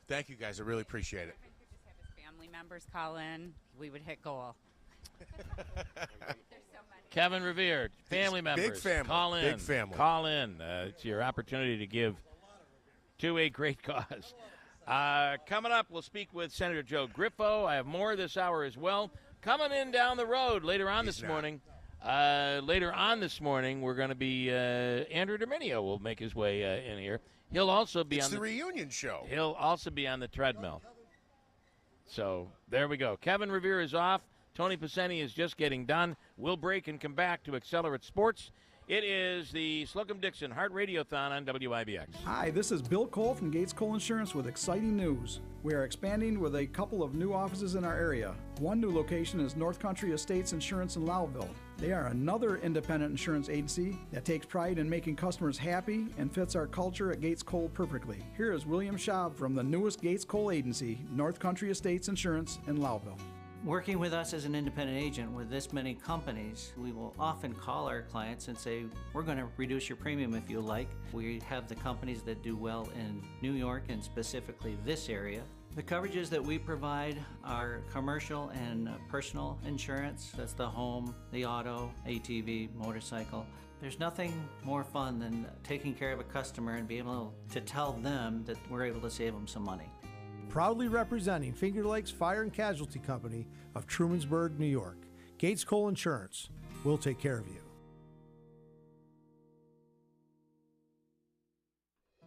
Thank you, guys. I really appreciate it. Family members call in, we would hit goal. Kevin Revere, family members, big family, call in. Big family. Call in. It's your opportunity to give to a great cause. Coming up, we'll speak with Senator Joe Griffo. I have more this hour as well. Coming in down the road later on this morning. Later on this morning, we're going to be Andrew Dominio will make his way in here. He'll also be it's on the reunion show. He'll also be on the treadmill. So there we go. Kevin Revere is off. Tony Pacini is just getting done. We'll break and come back to Accelerate Sports. It is the Slocum-Dixon Heart Radiothon on WIBX. Hi, this is Bill Cole from Gates Cole Insurance with exciting news. We are expanding with a couple of new offices in our area. One new location is North Country Estates Insurance in Lowville. They are another independent insurance agency that takes pride in making customers happy and fits our culture at Gates Cole perfectly. Here is William Schaub from the newest Gates Cole agency, North Country Estates Insurance in Lowville. Working with us as an independent agent with this many companies, we will often call our clients and say, we're going to reduce your premium if you like. We have the companies that do well in New York and specifically this area. The coverages that we provide are commercial and personal insurance. That's the home, the auto, ATV, motorcycle. There's nothing more fun than taking care of a customer and being able to tell them that we're able to save them some money. Proudly representing Finger Lakes Fire and Casualty Company of Trumansburg, New York. Gates Cole Insurance. We'll take care of you.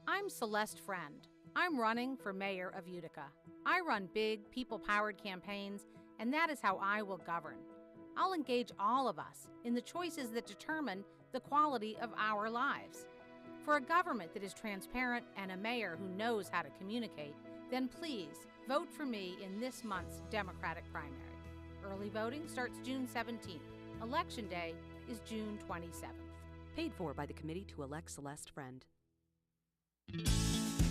I'm Celeste Friend. I'm running for mayor of Utica. I run big, people-powered campaigns, and that is how I will govern. I'll engage all of us in the choices that determine the quality of our lives. For a government that is transparent and a mayor who knows how to communicate, then please vote for me in this month's Democratic primary. Early voting starts June 17th. Election Day is June 27th. Paid for by the Committee to Elect Celeste Friend.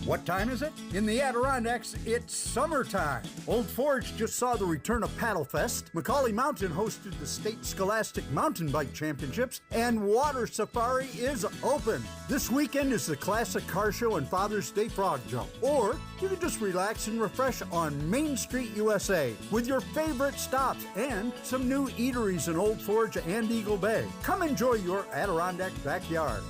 What time is it? In the Adirondacks, it's summertime. Old Forge just saw the return of Paddle Fest. Macaulay Mountain hosted the State Scholastic Mountain Bike Championships, and Water Safari is open. This weekend is the Classic Car Show and Father's Day Frog Jump. Or you can just relax and refresh on Main Street, USA, with your favorite stops and some new eateries in Old Forge and Eagle Bay. Come enjoy your Adirondack backyard.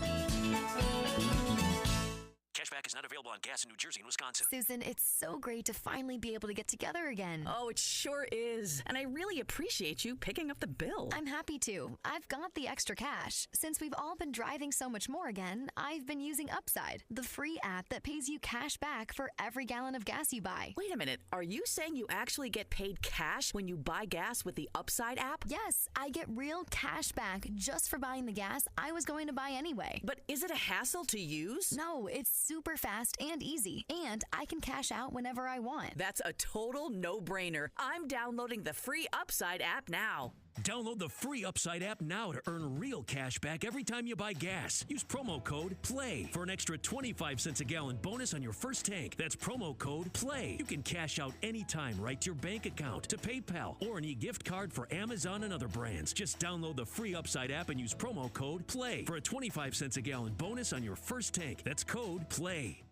Cashback is not available on gas in New Jersey and Wisconsin. Susan, it's so great to finally be able to get together again. Oh, it sure is. And I really appreciate you picking up the bill. I'm happy to. I've got the extra cash. Since we've all been driving so much more again, I've been using Upside, the free app that pays you cash back for every gallon of gas you buy. Wait a minute. Are you saying you actually get paid cash when you buy gas with the Upside app? Yes, I get real cash back just for buying the gas I was going to buy anyway. But is it a hassle to use? No, it's super fast and easy, and I can cash out whenever I want. That's a total no-brainer. I'm downloading the free Upside app now. Download the free Upside app now to earn real cash back every time you buy gas. Use promo code PLAY for an extra 25 cents a gallon bonus on your first tank. That's promo code PLAY. You can cash out anytime right to your bank account, to PayPal, or an e-gift card for Amazon and other brands. Just download the free Upside app and use promo code PLAY for a 25 cents a gallon bonus on your first tank. That's code PLAY.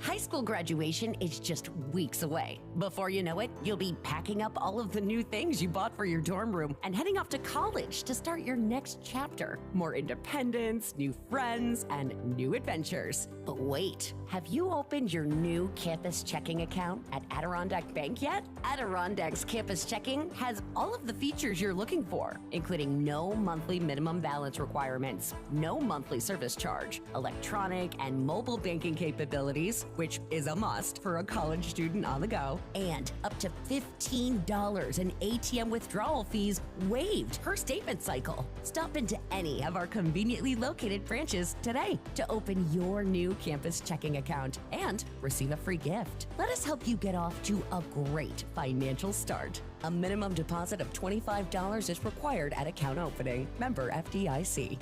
High school graduation is just weeks away. Before you know it, you'll be packing up all of the new things you bought for your dorm room and heading off to college to start your next chapter. More independence, new friends, and new adventures. But wait, have you opened your new campus checking account at Adirondack Bank yet? Adirondack's campus checking has all of the features you're looking for, including no monthly minimum balance requirements, no monthly service charge, electronic and mobile banking capabilities, which is a must for a college student on the go, and up to $15 in ATM withdrawal fees waived per statement cycle. Stop into any of our conveniently located branches today to open your new campus checking account and receive a free gift. Let us help you get off to a great financial start. A minimum deposit of $25 is required at account opening. Member FDIC.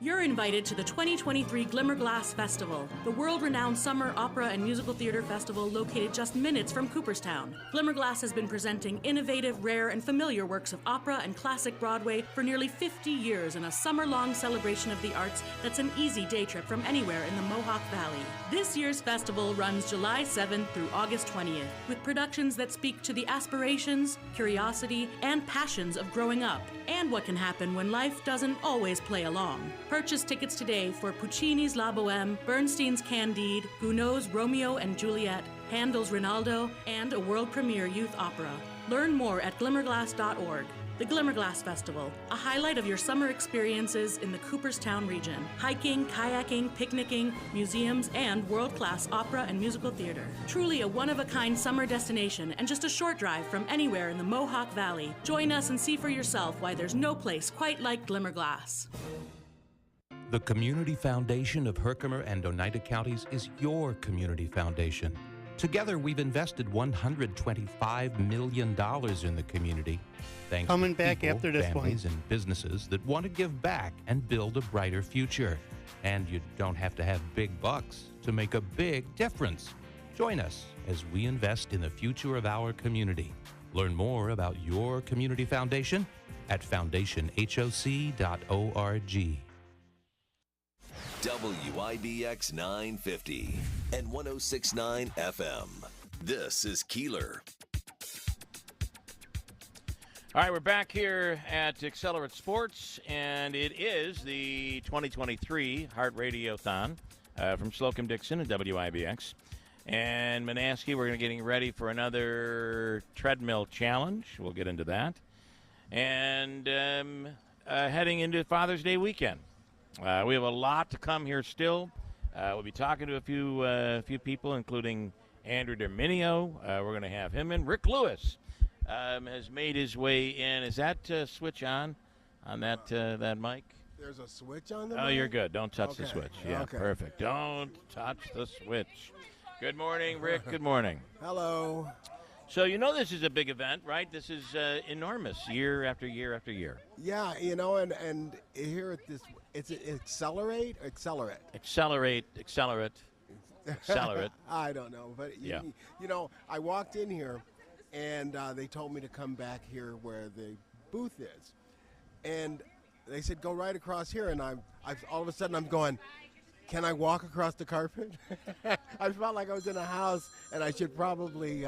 You're invited to the 2023 Glimmerglass Festival, the world-renowned summer opera and musical theater festival located just minutes from Cooperstown. Glimmerglass has been presenting innovative, rare, and familiar works of opera and classic Broadway for nearly 50 years in a summer-long celebration of the arts that's an easy day trip from anywhere in the Mohawk Valley. This year's festival runs July 7th through August 20th, with productions that speak to the aspirations, curiosity, and passions of growing up, and what can happen when life doesn't always play along. Purchase tickets today for Puccini's La Boheme, Bernstein's Candide, Gounod's Romeo and Juliet, Handel's Rinaldo, and a world premiere youth opera. Learn more at glimmerglass.org. The Glimmerglass Festival, a highlight of your summer experiences in the Cooperstown region. Hiking, kayaking, picnicking, museums, and world-class opera and musical theater. Truly a one-of-a-kind summer destination and just a short drive from anywhere in the Mohawk Valley. Join us and see for yourself why there's no place quite like Glimmerglass. The Community Foundation of Herkimer and Oneida Counties is your community foundation. Together, we've invested $125 million in the community. Thanks Coming to back after this families, and businesses that want to give back and build a brighter future. And you don't have to have big bucks to make a big difference. Join us as we invest in the future of our community. Learn more about your community foundation at foundationhoc.org. WIBX 950 and 106.9 FM. This is Keeler. All right, we're back here at Accelerate Sports, and it is the 2023 Heart Radiothon from Slocum Dixon and WIBX. And Manaski, we're getting ready for another treadmill challenge. We'll get into that. And heading into Father's Day weekend. We have a lot to come here still. We'll be talking to a few people, including Andrew Derminio. We're going to have him in. Rick Lewis has made his way in. Is that switch on that mic? There's a switch on the Oh, mic? you're good. Don't touch the switch. Yeah, Okay. perfect. Don't touch the switch. Good morning, Rick. Good morning. Hello. So this is a big event, right? This is enormous, year after year after year. Yeah, and here at this, it's accelerate. I don't know, but yeah. I walked in here, and they told me to come back here where the booth is, and they said go right across here, and I've all of a sudden I'm going, can I walk across the carpet? I felt like I was in a house, and I should probably.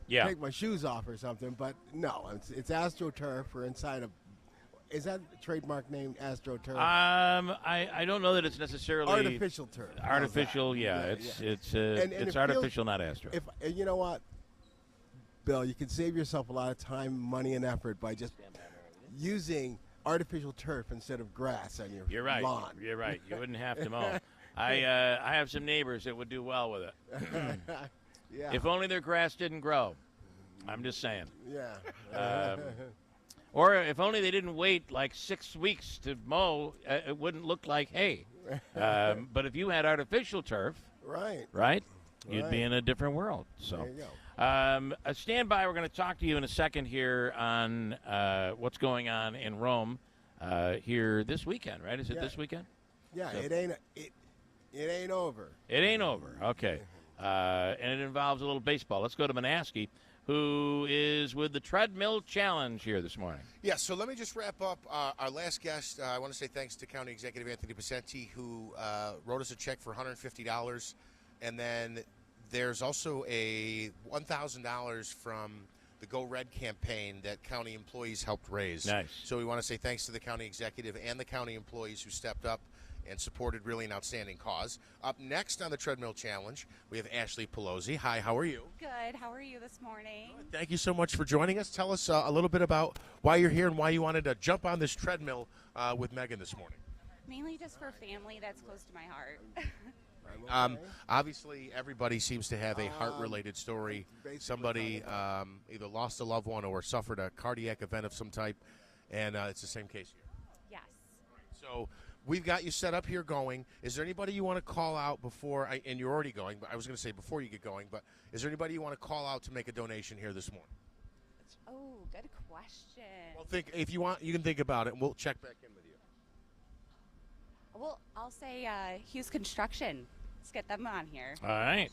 Take my shoes off or something, but no, it's AstroTurf. We're inside of. Is that the trademark name, AstroTurf? I don't know that it's necessarily artificial turf. Artificial, it's artificial, not Astro. If you know what, Bill, you can save yourself a lot of time, money, and effort by just using artificial turf instead of grass on your lawn. You're right. You wouldn't have to mow. I have some neighbors that would do well with it. Yeah. If only their grass didn't grow. I'm just saying. Yeah. Or if only they didn't wait like 6 weeks to mow, it wouldn't look like hay. But if you had artificial turf, right, you'd be in a different world. So, there you go. Stand by. We're going to talk to you in a second here on what's going on in Rome here this weekend, right? Is it this weekend? Yeah, so, it ain't over. It ain't over. Okay. And it involves a little baseball. Let's go to Manaski, who is with the Treadmill Challenge here this morning. Yeah, so let me just wrap up our last guest. I want to say thanks to County Executive Anthony Pacenti, who wrote us a check for $150. And then there's also a $1,000 from the Go Red campaign that county employees helped raise. Nice. So we want to say thanks to the county executive and the county employees who stepped up and supported really an outstanding cause. Up next on the Treadmill Challenge, we have Ashley Pelosi. Hi, how are you? Good. How are you this morning? Thank you so much for joining us. Tell us a little bit about why you're here and why you wanted to jump on this treadmill with Megan this morning. Mainly just for family that's close to my heart. Obviously, everybody seems to have a heart-related story. Somebody either lost a loved one or suffered a cardiac event of some type, and it's the same case here. Yes. So we've got you set up here going. Is there anybody you want to call out before, and you're already going, but I was going to say before you get going, but is there anybody you want to call out to make a donation here this morning? Oh, good question. Well, if you want, you can think about it, and we'll check back in with you. Well, I'll say Hughes Construction. Let's get them on here. All right.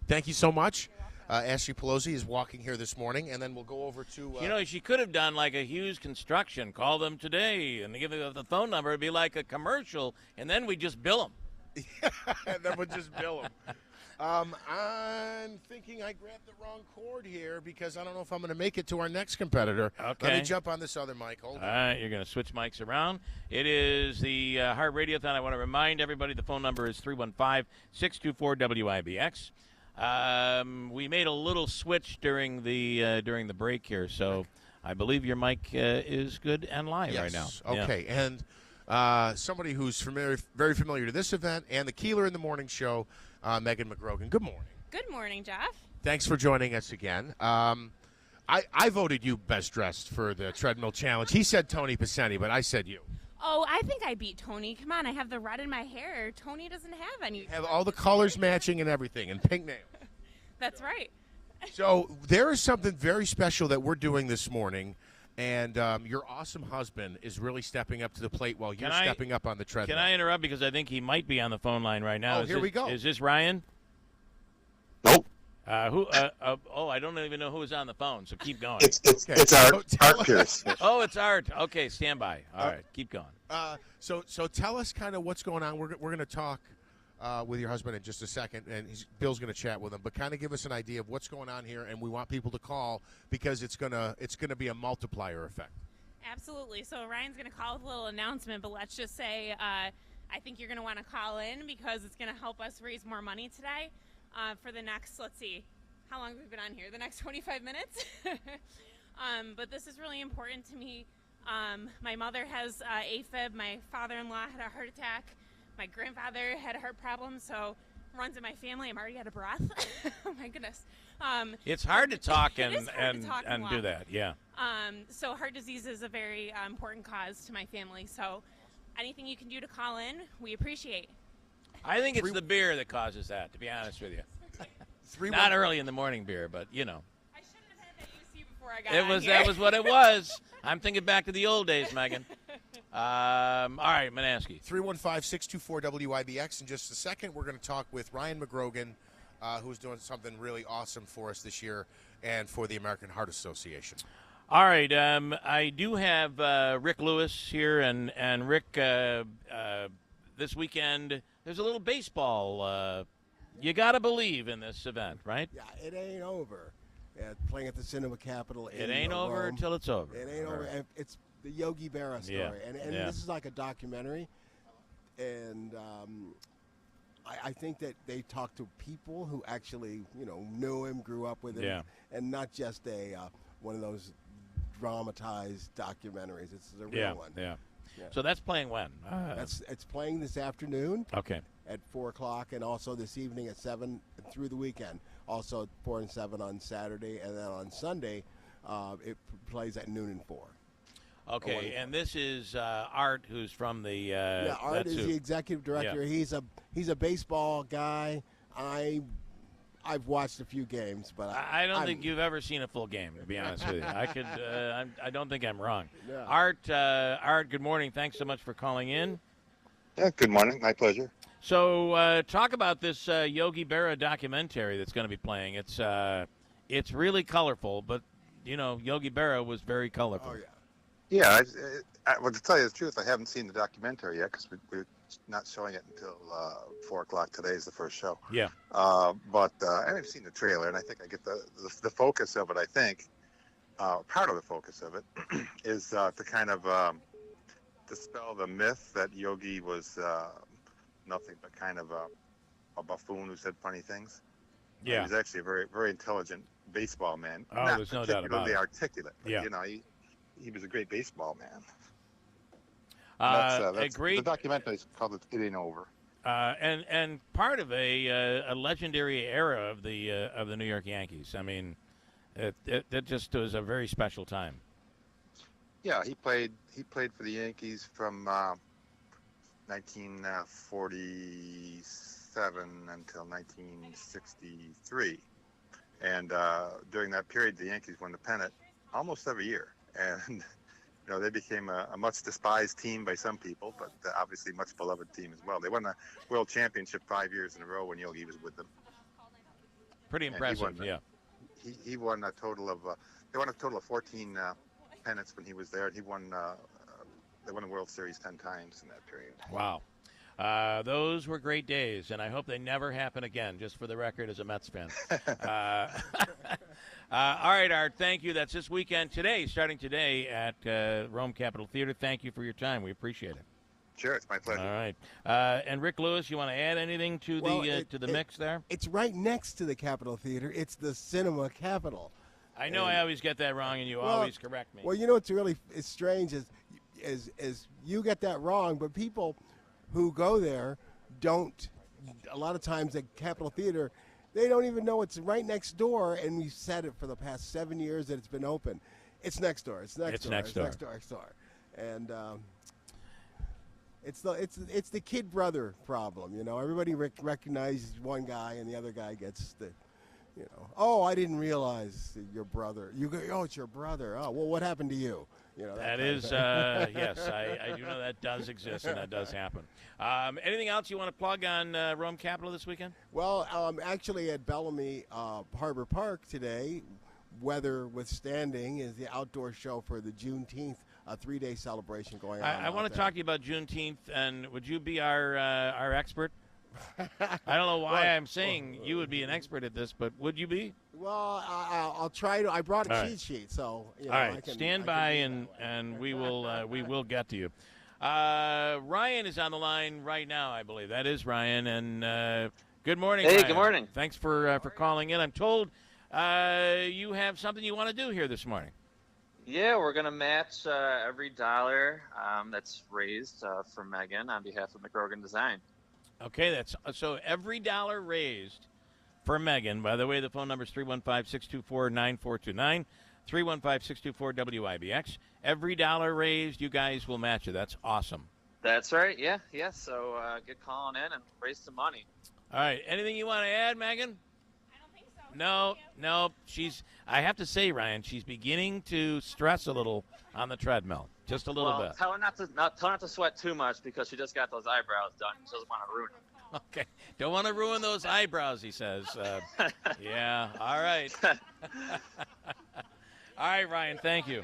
Thank you so much. Ashley Pelosi is walking here this morning, and then we'll go over to... she could have done like a Hughes Construction. Call them today, and give them the phone number. It'd be like a commercial, and then we just bill them. And then we'll just bill them. I'm thinking I grabbed the wrong cord here because I don't know if I'm going to make it to our next competitor. Okay. Let me jump on this other mic. Hold on. All right, you're going to switch mics around. It is the Heart Radiothon. I want to remind everybody the phone number is 315-624-WIBX. We made a little switch during the break here, so I believe your mic is good and live right now. Okay, yeah. And somebody who's very familiar to this event and the Keeler in the Morning Show, Megan McGrogan. Good morning. Good morning, Jeff. Thanks for joining us again. I voted you best dressed for the Treadmill Challenge. He said Tony Pacenti, but I said you. Oh, I think I beat Tony. Come on, I have the red in my hair. Tony doesn't have any. Have all the colors matching and everything, and pink nails. That's right. So there is something very special that we're doing this morning, and your awesome husband is really stepping up to the plate while you're stepping up on the treadmill. Can I interrupt because I think he might be on the phone line right now? Oh, here we go. Is this Ryan? Nope. I don't even know who is on the phone, so keep going. It's Art Pierce. Oh, it's Art. Okay, stand by. All right, keep going. So tell us kind of what's going on. We're going to talk with your husband in just a second, and Bill's going to chat with him. But kind of give us an idea of what's going on here, and we want people to call because it's gonna be a multiplier effect. Absolutely. So Ryan's going to call with a little announcement, but let's just say I think you're going to want to call in because it's going to help us raise more money today for the next, let's see, how long have we been on here? The next 25 minutes? But this is really important to me. My mother has AFib. My father-in-law had a heart attack. My grandfather had a heart problem, so runs in my family. I'm already out of breath. Oh, my goodness. It's hard to talk and do that, yeah. So heart disease is a very important cause to my family. So anything you can do to call in, we appreciate. I think it's the beer that causes that, to be honest with you. Not early in the morning beer, but you know. I shouldn't have had that UC before I got It on was here. that was what it was. I'm thinking back to the old days, Megan. All right, Manaski. 315-624-WIBX. In just a second, we're going to talk with Ryan McGrogan, who's doing something really awesome for us this year and for the American Heart Association. All right, I do have Rick Lewis here, and Rick, this weekend there's a little baseball. You got to believe in this event, right? Yeah, it ain't over. Playing at the Cinema Capitol. It ain't over Rome. until it's over. It ain't over. And it's the Yogi Berra story, and this is like a documentary. And I think that they talked to people who actually, knew him, grew up with him, and not just one of those dramatized documentaries. It's a real one. Yeah. So that's playing when? It's playing this afternoon. Okay. At 4 o'clock, and also this evening at 7 through the weekend. Also at 4 and 7 on Saturday, and then on Sunday, it plays at noon and 4. Okay, and this is Art, who's from the. Art is the executive director. Yeah. He's a baseball guy. I've watched a few games, but I don't think you've ever seen a full game, to be honest with you. I don't think I'm wrong. Yeah. Art, good morning. Thanks so much for calling in. Yeah, good morning. My pleasure. So talk about this Yogi Berra documentary that's going to be playing. It's really colorful, but, Yogi Berra was very colorful. Oh, yeah. Yeah, well, to tell you the truth, I haven't seen the documentary yet because we're not showing it until 4 o'clock. Today is the first show. Yeah. But I've seen the trailer, and I think I get the focus of it, I think. Part of the focus of it is to kind of dispel the myth that Yogi was nothing but kind of a buffoon who said funny things. Yeah. He was actually a very, very intelligent baseball man. Oh, not there's no doubt about particularly it. articulate, but, Yeah. he was a great baseball man. Agreed. The documentary is called "It Ain't Over." And part of a legendary era of the New York Yankees. I mean, it just was a very special time. Yeah, he played for the Yankees from 1947 until 1963, and during that period, the Yankees won the pennant almost every year, and they became a much despised team by some people, but obviously much beloved team as well. They won the World Championship 5 years in a row when Yogi was with them. Pretty impressive, He won a total of they won a total of 14 pennants when he was there. He won they won the World Series 10 times in that period. Wow. Those were great days, and I hope they never happen again, just for the record as a Mets fan. All right, Art, thank you. That's this weekend starting today at Rome Capitol Theater. Thank you for your time. We appreciate it. Sure, it's my pleasure. All right. And Rick Lewis, you want to add anything to the mix there? It's right next to the Capitol Theater. It's the Cinema Capitol. I know I always get that wrong, and you always correct me. Well, what's really strange is you get that wrong, but people who go there don't. A lot of times at Capitol Theater, they don't even know it's right next door, and we've said it for the past 7 years that it's been open. It's next door. It's next door. And it's the kid brother problem. Everybody recognizes one guy, and the other guy gets the. Oh, I didn't realize that your brother. You go, oh, it's your brother. Oh, well, what happened to you? That is, yes, I do know that does exist and that does happen. Anything else you want to plug on Rome Capitol this weekend? Well, actually at Bellamy Harbor Park today, weather withstanding, is the outdoor show for the Juneteenth, a 3-day celebration going on. I want to talk to you about Juneteenth, and would you be our expert? I don't know why I'm saying you would be an expert at this, but would you be? Well, I'll try to. I brought a cheat sheet, so all right. Stand by, and we will get to you. Ryan is on the line right now, I believe. That is Ryan, and good morning. Hey, Ryan. good morning. Thanks for calling in. I'm told you have something you want to do here this morning. Yeah, we're gonna match every dollar that's raised for Megan on behalf of McGrogan Design. Okay, that's so every dollar raised for Megan. By the way, the phone number is 315-624-9429, 315-624-WIBX. Every dollar raised, you guys will match it. That's awesome. That's right, yeah. So get calling in and raise some money. All right, anything you want to add, Megan? I don't think No. I have to say, Ryan, she's beginning to stress a little on the treadmill. Just a little bit. Tell her not to sweat too much because she just got those eyebrows done. She doesn't want to ruin them. Okay. Don't want to ruin those eyebrows, he says. Yeah. All right. All right, Ryan. Thank you.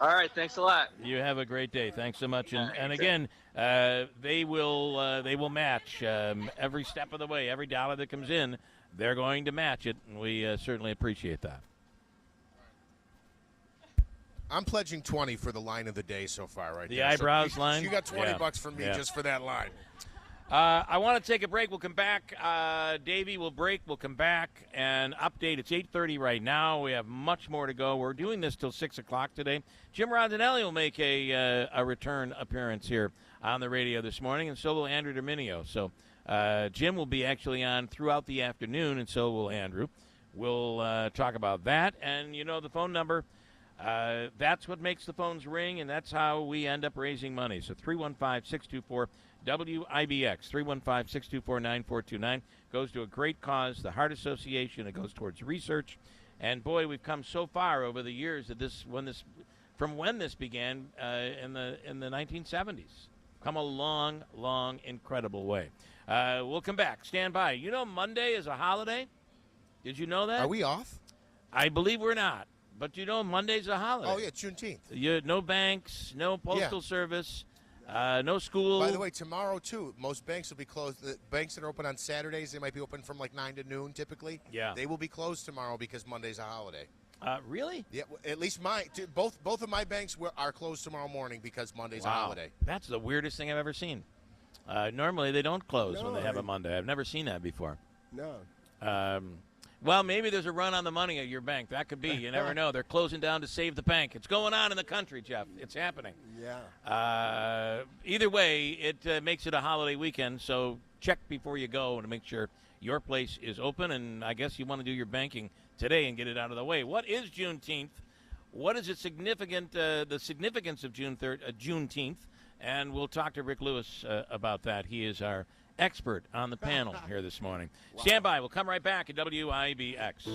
All right. Thanks a lot. You have a great day. Thanks so much. And again, they will match every step of the way. Every dollar that comes in, they're going to match it, and we certainly appreciate that. I'm pledging 20 for the line of the day so far, right? The there. eyebrows line? You got 20 bucks from me Yeah. just for that line. I want to take a break. We'll come back. Davey will break. We'll come back and update. It's 8:30 right now. We have much more to go. We're doing this till 6 o'clock today. Jim Rondinelli will make a return appearance here on the radio this morning, and so will Andrew Dominio. So Jim will be actually on throughout the afternoon, and so will Andrew. We'll talk about that. And, you know, the phone number, that's what makes the phones ring, and that's how we end up raising money. So 315-624-WIBX, 315-624-9429 goes to a great cause, the Heart Association. It goes towards research. And, boy, we've come so far over the years that from when this began in the 1970s. Come a long, long, incredible way. We'll come back. Stand by. You know Monday is a holiday? Did you know that? Are we off? I believe we're not. But you know Monday's a holiday. Oh, yeah, Juneteenth. No banks, no postal service, no school. By the way, tomorrow, too, most banks will be closed. The banks that are open on Saturdays, they might be open from like 9 to noon typically. Yeah. They will be closed tomorrow because Monday's a holiday. Really? Yeah, at least both of my banks are closed tomorrow morning because Monday's a Wow. holiday. That's the weirdest thing I've ever seen. Normally, they don't close when they have a Monday. I've never seen that before. No. Well, maybe there's a run on the money at your bank. That could be. You never know. They're closing down to save the bank. It's going on in the country, Jeff. It's happening. Yeah. Either way, it makes it a holiday weekend, so check before you go to make sure your place is open, and I guess you want to do your banking today and get it out of the way. What is Juneteenth? What is it significant? The significance of Juneteenth, and we'll talk to Rick Lewis about that. He is our expert on the panel here this morning. Stand by. We'll come right back at WIBX.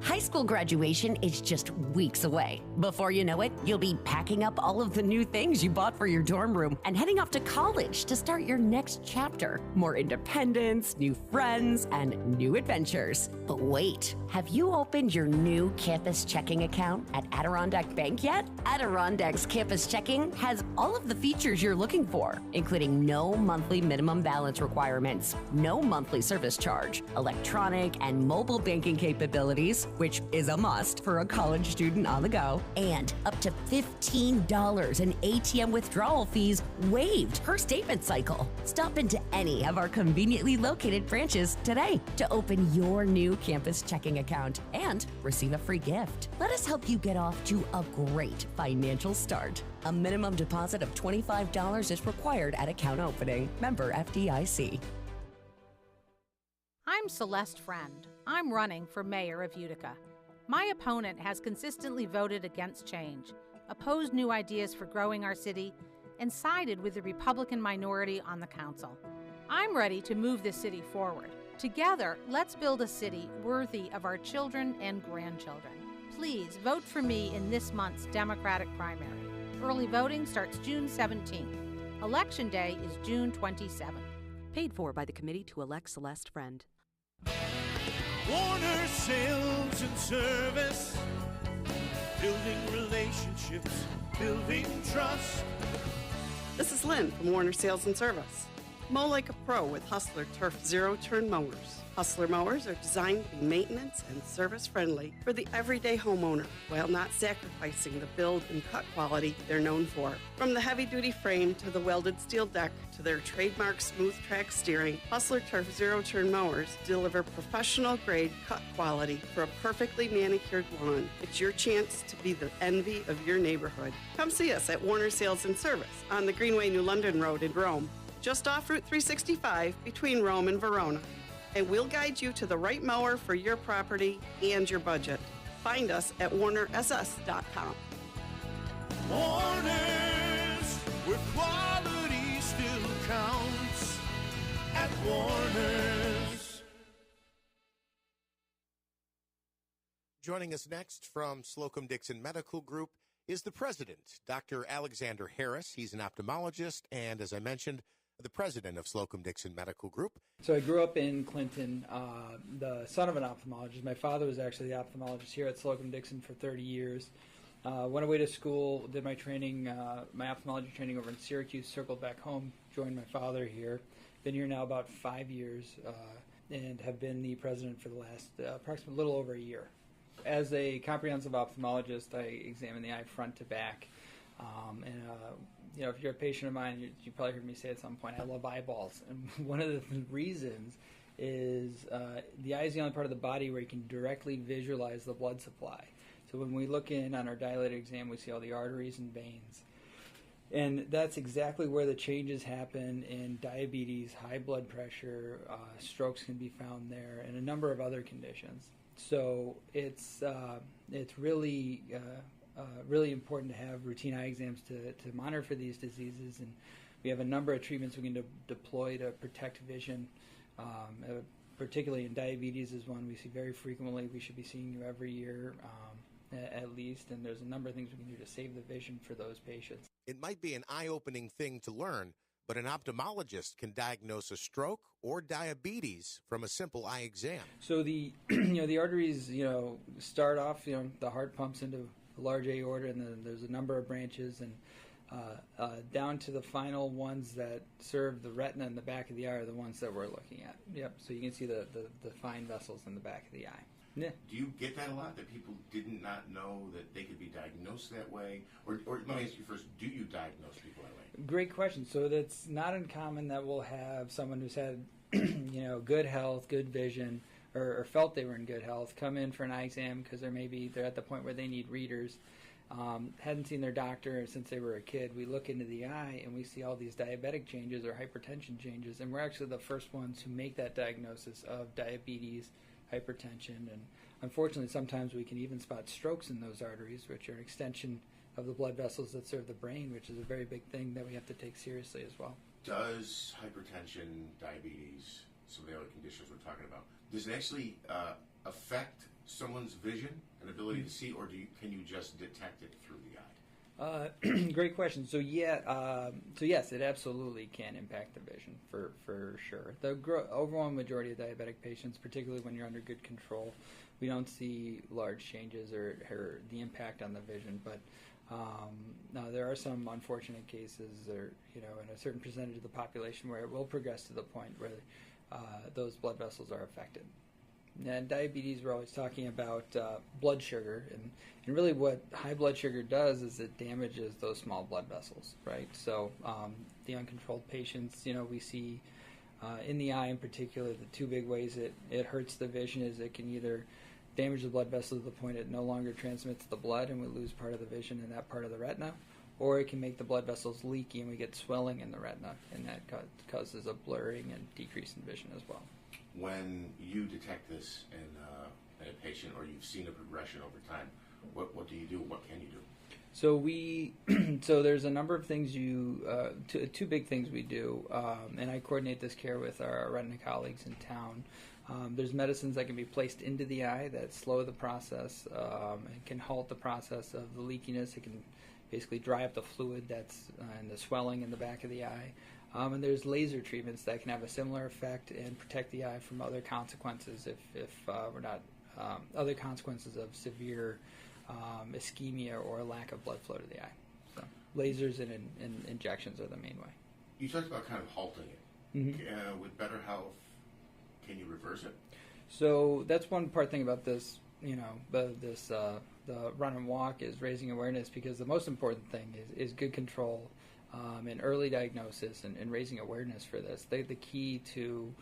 High school graduation is just weeks away. Before you know it, you'll be packing up all of the new things you bought for your dorm room and heading off to college to start your next chapter. More independence, new friends, and new adventures. But wait, have you opened your new campus checking account at Adirondack Bank yet? Adirondack's campus checking has all of the features you're looking for, including no monthly minimum balance requirements, no monthly service charge, electronic and mobile banking capabilities, which is a must for a college student on the go, and up to $15 in ATM withdrawal fees waived per statement cycle. Stop into any of our conveniently located branches today to open your new campus checking account and receive a free gift. Let us help you get off to a great financial start. A minimum deposit of $25 is required at account opening. Member FDIC. I'm Celeste Friend. I'm running for mayor of Utica. My opponent has consistently voted against change, opposed new ideas for growing our city, and sided with the Republican minority on the council. I'm ready to move this city forward. Together, let's build a city worthy of our children and grandchildren. Please vote for me in this month's Democratic primary. Early voting starts June 17th. Election Day is June 27th. Paid for by the Committee to Elect Celeste Friend. Warner Sales and Service, building relationships, building trust. This is Lynn from Warner Sales and Service. Mow like a pro with Hustler Turf Zero-Turn Mowers. Hustler mowers are designed to be maintenance and service friendly for the everyday homeowner while not sacrificing the build and cut quality they're known for. From the heavy-duty frame to the welded steel deck to their trademark smooth track steering, Hustler Turf Zero-Turn Mowers deliver professional-grade cut quality for a perfectly manicured lawn. It's your chance to be the envy of your neighborhood. Come see us at Warner Sales and Service on the Greenway New London Road in Rome, just off Route 365 between Rome and Verona. And we'll guide you to the right mower for your property and your budget. Find us at warnerss.com. Warner's, where quality still counts. At Warner's. Joining us next from Slocum Dixon Medical Group is the president, Dr. Alexander Harris. He's an ophthalmologist and, as I mentioned, the president of Slocum Dixon Medical Group. So I grew up in Clinton, the son of an ophthalmologist. My father was actually the ophthalmologist here at Slocum Dixon for 30 years. Went away to school, did my training, my ophthalmology training over in Syracuse, circled back home, joined my father here. Been here now about 5 years and have been the president for the last approximately a little over a year. As a comprehensive ophthalmologist, I examine the eye front to back. If you're a patient of mine, you probably heard me say at some point, I love eyeballs. And one of the reasons is the eye is the only part of the body where you can directly visualize the blood supply. So when we look in on our dilated exam, we see all the arteries and veins. And that's exactly where the changes happen in diabetes, high blood pressure, strokes can be found there, and a number of other conditions. So it's really really important to have routine eye exams to monitor for these diseases. And we have a number of treatments we can deploy to protect vision. Particularly in diabetes is one we see very frequently. We should be seeing you every year at least, and there's a number of things we can do to save the vision for those patients. It might be an eye-opening thing to learn, but an ophthalmologist can diagnose a stroke or diabetes from a simple eye exam. So the the arteries start off, the heart pumps into a large aorta, and then there's a number of branches, and down to the final ones that serve the retina in the back of the eye are the ones that we're looking at. Yep. So you can see the fine vessels in the back of the eye. Yeah. Do you get that a lot, that people did not know that they could be diagnosed that way? Or let me ask you first, do you diagnose people that way? Great question. So that's not uncommon that we'll have someone who's had good health, good vision, or felt they were in good health, come in for an eye exam because they're at the point where they need readers, hadn't seen their doctor since they were a kid. We look into the eye and we see all these diabetic changes or hypertension changes, and we're actually the first ones who make that diagnosis of diabetes, hypertension, and unfortunately sometimes we can even spot strokes in those arteries, which are an extension of the blood vessels that serve the brain, which is a very big thing that we have to take seriously as well. Does hypertension, diabetes, some of the other conditions we're talking about, does it actually affect someone's vision and ability to see, or can you just detect it through the eye? Great question. So yes, it absolutely can impact the vision for sure. The overwhelming majority of diabetic patients, particularly when you're under good control, we don't see large changes or the impact on the vision. But now there are some unfortunate cases, or in a certain percentage of the population where it will progress to the point where those blood vessels are affected. And diabetes, we're always talking about blood sugar, and really what high blood sugar does is it damages those small blood vessels, right? So the uncontrolled patients, we see in the eye in particular, the two big ways it hurts the vision is it can either damage the blood vessel to the point it no longer transmits the blood and we lose part of the vision in that part of the retina, or it can make the blood vessels leaky and we get swelling in the retina, and that causes a blurring and decrease in vision as well. When you detect this in a patient, or you've seen a progression over time, what do you do? What can you do? So so there's a number of things two big things we do, and I coordinate this care with our retina colleagues in town. There's medicines that can be placed into the eye that slow the process and can halt the process of the leakiness. It can basically dry up the fluid that's and the swelling in the back of the eye. And there's laser treatments that can have a similar effect and protect the eye from other consequences if we're not other consequences of severe ischemia or lack of blood flow to the eye. So lasers and injections are the main way. You talked about kind of halting it. Mm-hmm. With better health, can you reverse it? So that's one thing about this. The run and walk is raising awareness, because the most important thing is good control. And early diagnosis and raising awareness for this. The key to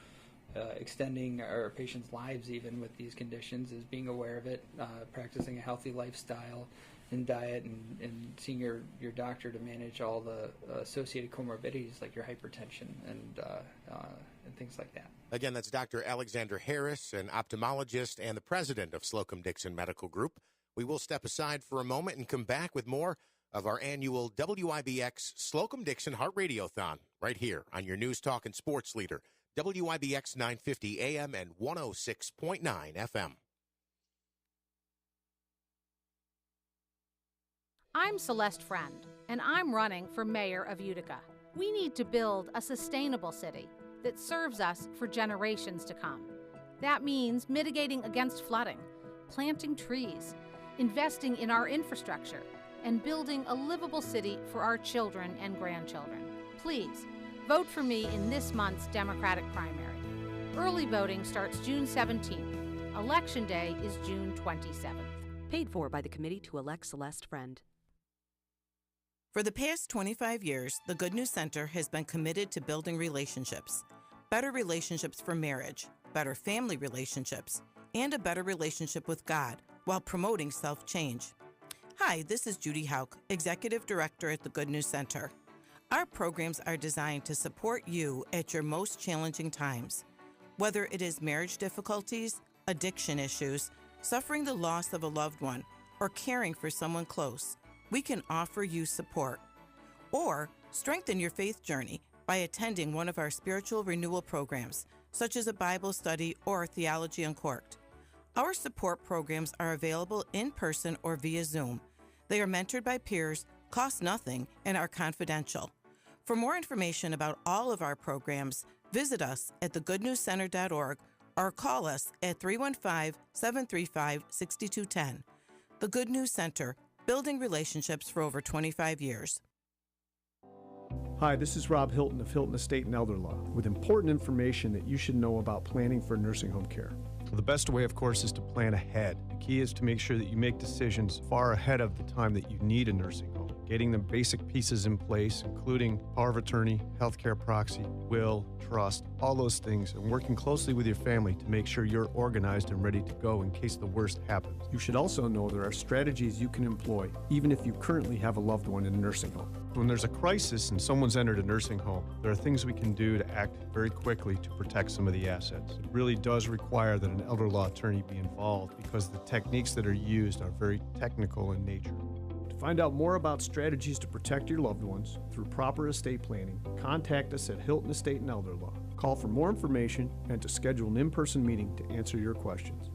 extending our patients' lives even with these conditions is being aware of it, practicing a healthy lifestyle and diet, and seeing your doctor to manage all the associated comorbidities like your hypertension and things like that. Again, that's Dr. Alexander Harris, an ophthalmologist and the president of Slocum Dixon Medical Group. We will step aside for a moment and come back with more of our annual WIBX Slocum Dixon Heart Radiothon right here on your News Talk and Sports Leader, WIBX 950 AM and 106.9 FM. I'm Celeste Friend, and I'm running for mayor of Utica. We need to build a sustainable city that serves us for generations to come. That means mitigating against flooding, planting trees, investing in our infrastructure, and building a livable city for our children and grandchildren. Please, vote for me in this month's Democratic primary. Early voting starts June 17th. Election Day is June 27th. Paid for by the Committee to Elect Celeste Friend. For the past 25 years, the Good News Center has been committed to building relationships. Better relationships for marriage, better family relationships, and a better relationship with God while promoting self-change. Hi, this is Judy Hauk, Executive Director at the Good News Center. Our programs are designed to support you at your most challenging times. Whether it is marriage difficulties, addiction issues, suffering the loss of a loved one, or caring for someone close, we can offer you support. Or strengthen your faith journey by attending one of our spiritual renewal programs, such as a Bible study or Theology Uncorked. Our support programs are available in person or via Zoom. They are mentored by peers, cost nothing, and are confidential. For more information about all of our programs, visit us at thegoodnewscenter.org or call us at 315-735-6210. The Good News Center, building relationships for over 25 years. Hi, this is Rob Hilton of Hilton Estate and Elder Law with important information that you should know about planning for nursing home care. Well, the best way, of course, is to plan ahead. The key is to make sure that you make decisions far ahead of the time that you need a nursing home. Getting the basic pieces in place, including power of attorney, healthcare proxy, will, trust, all those things, and working closely with your family to make sure you're organized and ready to go in case the worst happens. You should also know there are strategies you can employ, even if you currently have a loved one in a nursing home. When there's a crisis and someone's entered a nursing home, there are things we can do to act very quickly to protect some of the assets. It really does require that an elder law attorney be involved because the techniques that are used are very technical in nature. To find out more about strategies to protect your loved ones through proper estate planning, contact us at Hilton Estate and Elder Law. Call for more information and to schedule an in-person meeting to answer your questions.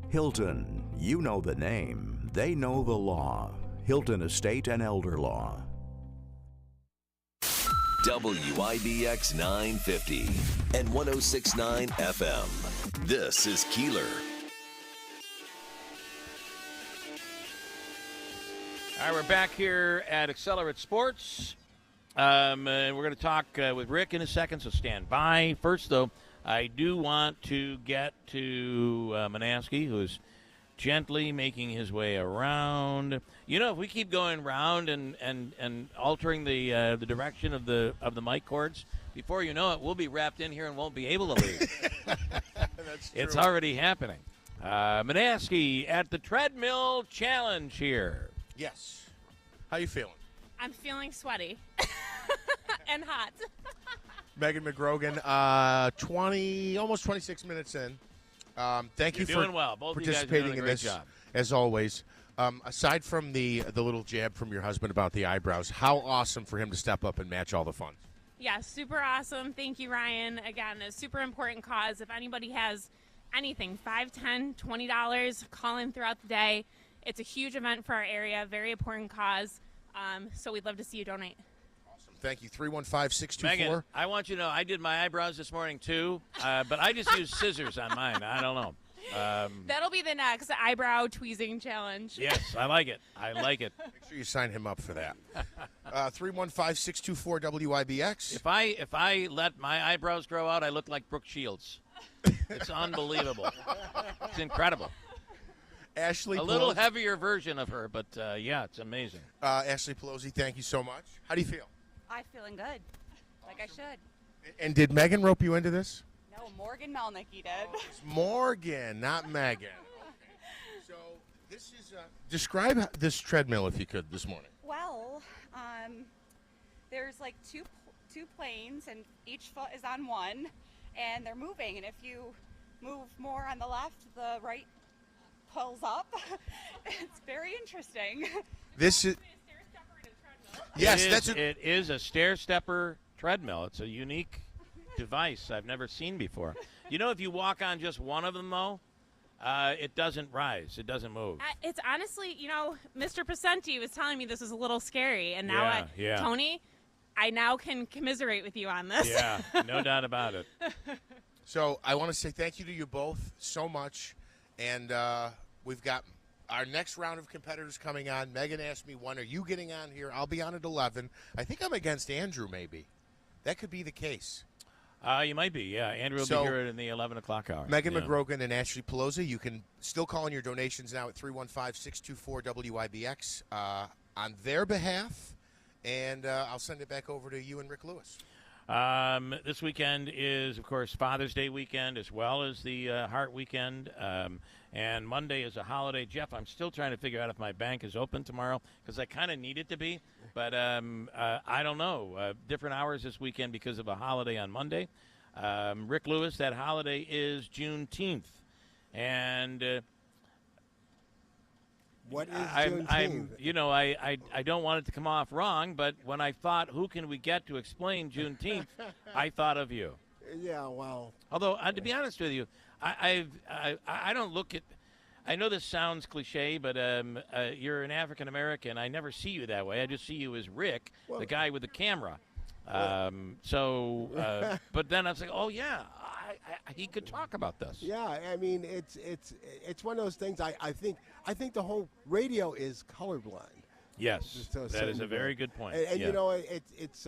Hilton, you know the name, they know the law. Hilton Estate and Elder Law. WIBX 950 and 106.9 FM. This is Keeler. All right, we're back here at Accelerate Sports. And we're going to talk with Rick in a second, so stand by. First, though, I do want to get to Manaski, who is gently making his way around. You know, if we keep going around and altering the direction of the mic cords, before you know it, we'll be wrapped in here and won't be able to leave. That's true. It's already happening. Manaski at the Treadmill Challenge here. Yes. How you feeling? I'm feeling sweaty and hot. Megan McGrogan, almost 26 minutes in. Thank you You're doing for well. Both participating of you in guys are doing a great this, job. as always. Aside from the little jab from your husband about the eyebrows, how awesome for him to step up and match all the funds. Yeah, super awesome. Thank you, Ryan. Again, a super important cause. If anybody has anything, $5, $10, $20, call in throughout the day. It's a huge event for our area, very important cause. So we'd love to see you donate. Awesome. Thank you. 315-624. Megan, I want you to know I did my eyebrows this morning too, but I just used scissors on mine. I don't know. That'll be the next eyebrow tweezing challenge. Yes, I like it. I like it. Make sure you sign him up for that. 315-624-WIBX. If I let my eyebrows grow out, I look like Brooke Shields. It's unbelievable. It's incredible. Ashley a Pelosi. little heavier version of her, but yeah, it's amazing. Ashley Pelosi, thank you so much. How do you feel? I'm feeling good, like I should. And did Megan rope you into this? No, Morgan Melnicky did. It's Morgan, not Megan. Okay. So this is describe this treadmill if you could this morning. Well, there's like two planes, and each foot is on one, and they're moving. And if you move more on the left, the right pulls up. It's very interesting. This is. Yes, it is a stair stepper treadmill. It's a unique device I've never seen before. You know, if you walk on just one of them, though, it doesn't rise. It doesn't move. It's honestly, Mr. Pacenti was telling me this was a little scary, and now, Tony, I now can commiserate with you on this. Yeah, no doubt about it. So I want to say thank you to you both so much, and we've got our next round of competitors coming on. Megan asked me, when are you getting on here? I'll be on at 11. I think I'm against Andrew, maybe. That could be the case. You might be, yeah. Andrew will be here in the 11 o'clock hour. Megan McGrogan and Ashley Pelosi, you can still call in your donations now at 315-624-WIBX on their behalf, and I'll send it back over to you and Rick Lewis. This weekend is, of course, Father's Day weekend as well as the Heart weekend, and Monday is a holiday. Jeff, I'm still trying to figure out if my bank is open tomorrow because I kind of need it to be, but I don't know. Different hours this weekend because of a holiday on Monday. Rick Lewis, that holiday is Juneteenth, and what is Juneteenth? I don't want it to come off wrong, but when I thought, who can we get to explain Juneteenth, I thought of you. Yeah, well. Although, to be honest with you, I don't look at. I know this sounds cliche, but you're an African American. I never see you that way. I just see you as Rick, the guy with the camera. But then I was like, oh yeah, he could talk about this. Yeah, I mean, it's one of those things. I think the whole radio is colorblind. Yes, that is a very good point. And it's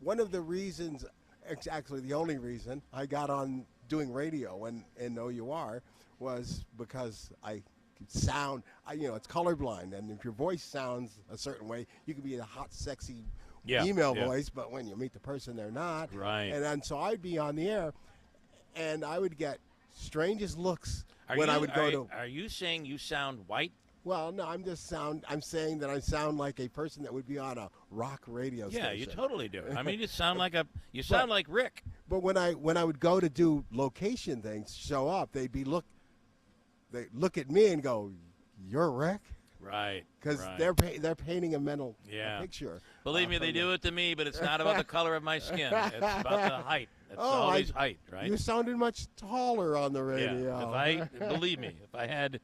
one of the reasons. It's actually the only reason I got on doing radio in OUR was because I could sound. It's colorblind, and if your voice sounds a certain way, you can be a hot, sexy email voice, but when you meet the person, they're not. Right. And so I'd be on the air, and I would get strangest looks I would go to. Are you saying you sound white? Well, no, I'm saying that I sound like a person that would be on a rock radio station. Yeah, you totally do. I mean, you sound like like Rick. But when I would go to do location things, show up, they look at me and go, "You're Rick." Right. Because they're painting a mental picture. Believe me, they do it to me, but it's not about the color of my skin. It's about the height. It's always height, right? You sounded much taller on the radio. Yeah. Believe me, if I had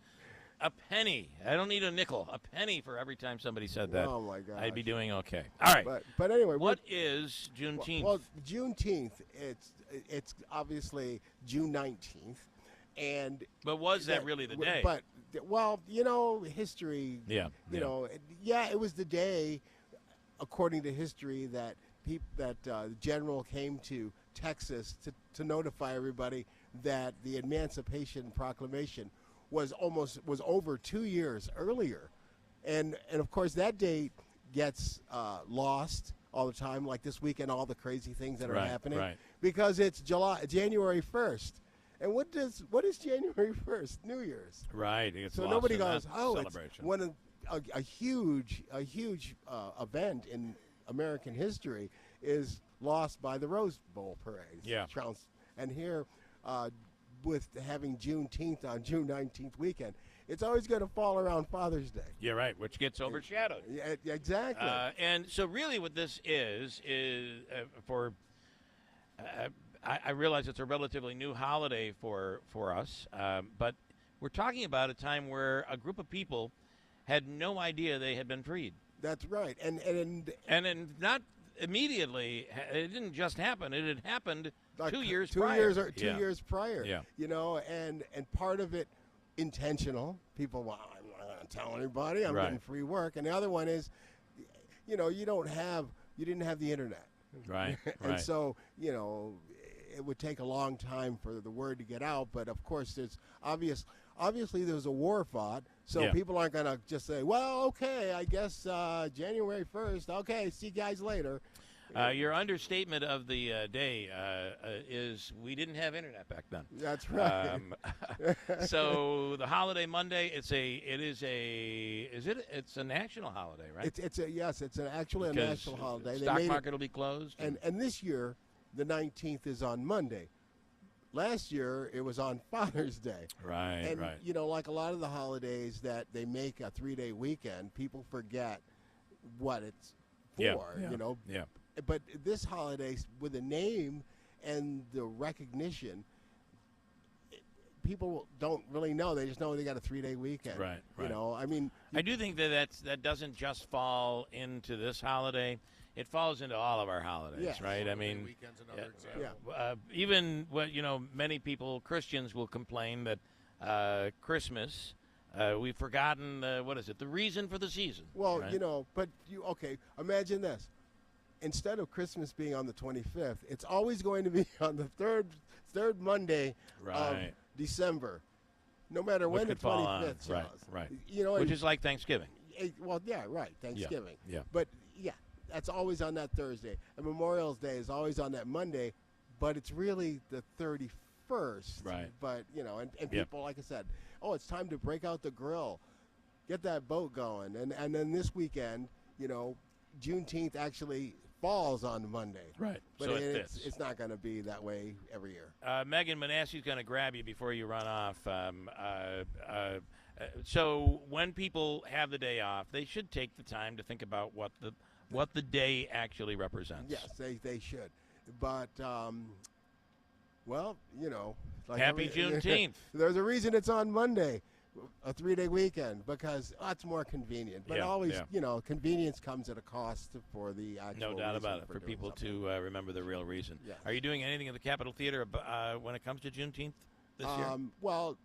a penny, I don't need a nickel, a penny for every time somebody said that. Oh my God! I'd be doing okay. All right. But anyway, what is Juneteenth? Well, Juneteenth, it's obviously June 19th, but was that really the day? But history. Yeah. It was the day, according to history, that the general came to Texas to notify everybody that the Emancipation Proclamation was over 2 years earlier, and of course that date gets lost all the time, like this weekend, all the crazy things that are happening because it's January 1st. And what is January 1st? New Year's. Right. So nobody goes, celebration. It's a huge event in American history is lost by the Rose Bowl parade. Yeah. And here, with having Juneteenth on June 19th weekend, it's always going to fall around Father's Day. Yeah, right, which gets overshadowed. Yeah, exactly. And so really what this is for I realize it's a relatively new holiday for us, but we're talking about a time where a group of people had no idea they had been freed. That's right. And not immediately. It didn't just happen. It had happened 2 years prior. 2 years prior. Yeah. And part of it intentional. People, I'm not going to tell anybody. I'm getting free work. And the other one is, you didn't have the internet. Right. And so, it would take a long time for the word to get out. But of course, obviously there's a war fought. So people aren't going to just say, well, okay, I guess January 1st. Okay, see you guys later. Your understatement of the day is we didn't have internet back then. That's right. So the holiday Monday, it's a national holiday, right? It's actually a national holiday. Stock market will be closed. And this year, the 19th is on Monday. Last year, it was on Father's Day. Right, and, right. Like a lot of the holidays that they make a 3-day weekend, people forget what it's for, Yeah. But this holiday, with the name and the recognition, people don't really know. They just know they got a 3-day weekend. Right. You know, I mean, I do think that doesn't just fall into this holiday. It falls into all of our holidays, Yes. right? I mean, Weekend's another example. even many people, Christians, will complain that Christmas. We've forgotten the reason for the season. well, right? but imagine this. Instead of Christmas being on the 25th, it's always going to be on the third Monday of Right. December, no matter Which when the could fall on, 25th right, falls. right. Which Which is like Thanksgiving. Well, yeah, right, Thanksgiving. yeah. But, yeah, that's always on that Thursday. And Memorial Day is always on that Monday, but it's really the 31st. Right. But, and Yep. people, like I said, it's time to break out the grill, get that boat going. And then this weekend, Juneteenth actually falls on Monday. Right. But So it fits. it's not going to be that way every year. Megan, Manasseh's going to grab you before you run off. So when people have the day off, they should take the time to think about what the day actually represents. Yes, they should. But, like Happy Juneteenth. There's a reason it's on Monday, a 3-day weekend, because it's more convenient. But Yeah, always, yeah. convenience comes at a cost for the actual No doubt reason about it. For doing people something. to remember the real reason. Yes. Are you doing anything at the Capitol Theater when it comes to Juneteenth this year? Well,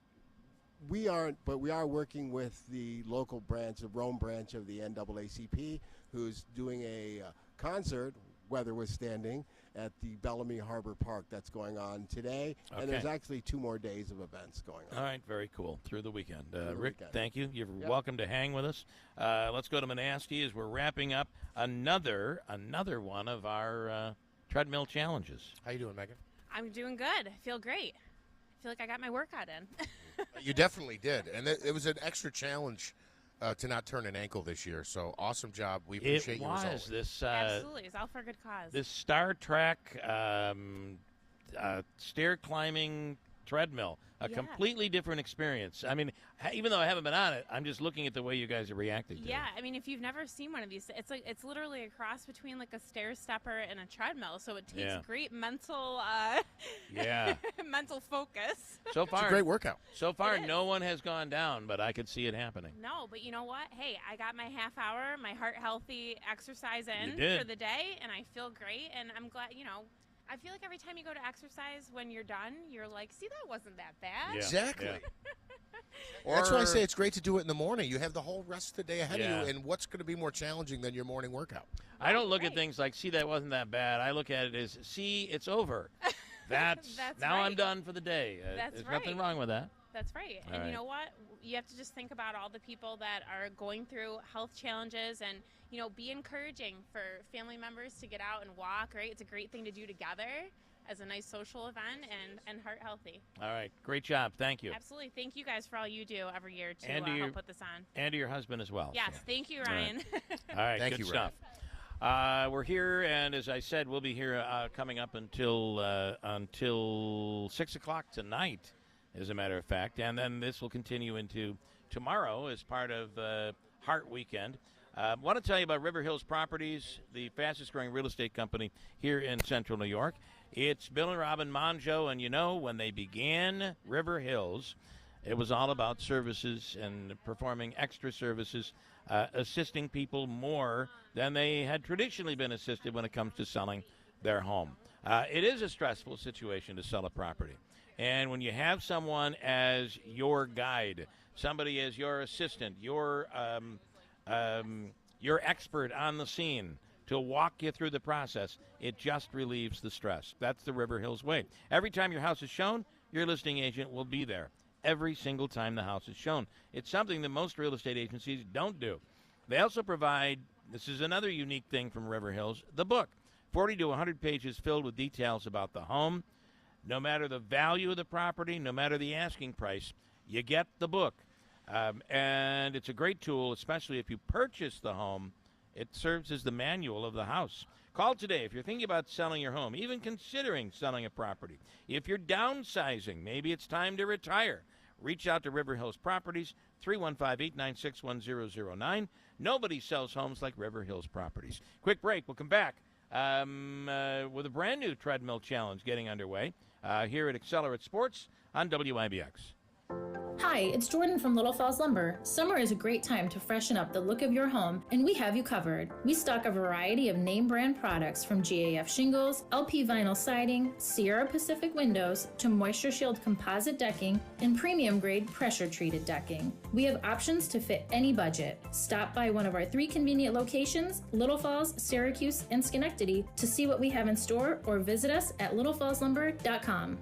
we aren't, but we are working with the local branch, the Rome branch of the NAACP, who's doing a concert, weather withstanding, at the Bellamy Harbor Park that's going on today. Okay. And there's actually 2 more days of events going on. All right, very cool. Through the weekend. the Rick, weekend. thank you. You're welcome to hang with us. Let's go to Manasseh as we're wrapping up another one of our treadmill challenges. How you doing, Megan? I'm doing good. I feel great. I feel like I got my workout in. You definitely did, and it was an extra challenge to not turn an ankle this year. So awesome job. We appreciate you as always. This Absolutely. It's all for a good cause. this Star Trek stair climbing treadmill, a Yeah. completely different experience. I mean, even though I haven't been on it, I'm just looking at the way you guys are reacting to Yeah, it. I mean, if you've never seen one of these, it's literally a cross between like a stair stepper and a treadmill. So it takes Yeah. great mental Yeah. mental focus. So far, It's a great workout. So far, It is. no one has gone down, but I could see it happening. No, but you know what? Hey, I got my half hour, my heart healthy exercise in You did. for the day, and I feel great. And I'm glad, I feel like every time you go to exercise, when you're done, you're like, see, that wasn't that bad. Yeah. Exactly. Yeah. That's why I Or- say it's great to do it in the morning. You have the whole rest of the day ahead Yeah. of you, and what's going to be more challenging than your morning workout? I don't look at things like, see, that wasn't that bad. I look at it as, see, it's over. That's now I'm right. done for the day. That's There's right. nothing wrong with that. That's right. All And right. you know what? You have to just think about all the people that are going through health challenges and, be encouraging for family members to get out and walk, right? It's a great thing to do together as a nice social event and heart healthy. All right. Great job. Thank you. Absolutely. Thank you guys for all you do every year to And to your- help put this on. And to your husband as well. Yes. Thank you, All right. Ryan. All right, Thank good you, Ryan. stuff. We're here, and as I said, we'll be here coming up until 6 o'clock tonight, as a matter of fact, and then this will continue into tomorrow as part of Heart Weekend. Want to tell you about River Hills Properties, the fastest-growing real estate company here in Central New York. It's Bill and Robin Monjo, and when they began River Hills, it was all about services and performing extra services, assisting people more than they had traditionally been assisted when it comes to selling their home. It is a stressful situation to sell a property. And when you have someone as your guide, somebody as your assistant, your expert on the scene to walk you through the process, it just relieves the stress. That's the River Hills way. Every time your house is shown, your listing agent will be there. Every single time the house is shown. It's something that most real estate agencies don't do. They also provide, this is another unique thing from River Hills, the book. 40 to 100 pages filled with details about the home. No matter the value of the property, no matter the asking price, you get the book. And it's a great tool, especially if you purchase the home. It serves as the manual of the house. Call today if you're thinking about selling your home, even considering selling a property. If you're downsizing, maybe it's time to retire. Reach out to River Hills Properties, 315-896-1009. Nobody sells homes like River Hills Properties. Quick break. We'll come back with a brand new treadmill challenge getting underway here at Accelerate Sports on WIBX. Hi, it's Jordan from Little Falls Lumber. Summer is a great time to freshen up the look of your home, and we have you covered. We stock a variety of name brand products from GAF shingles, LP vinyl siding, Sierra Pacific windows, to Moisture Shield composite decking, and premium grade pressure treated decking. We have options to fit any budget. Stop by one of our 3 convenient locations, Little Falls, Syracuse, and Schenectady, to see what we have in store, or visit us at littlefallslumber.com.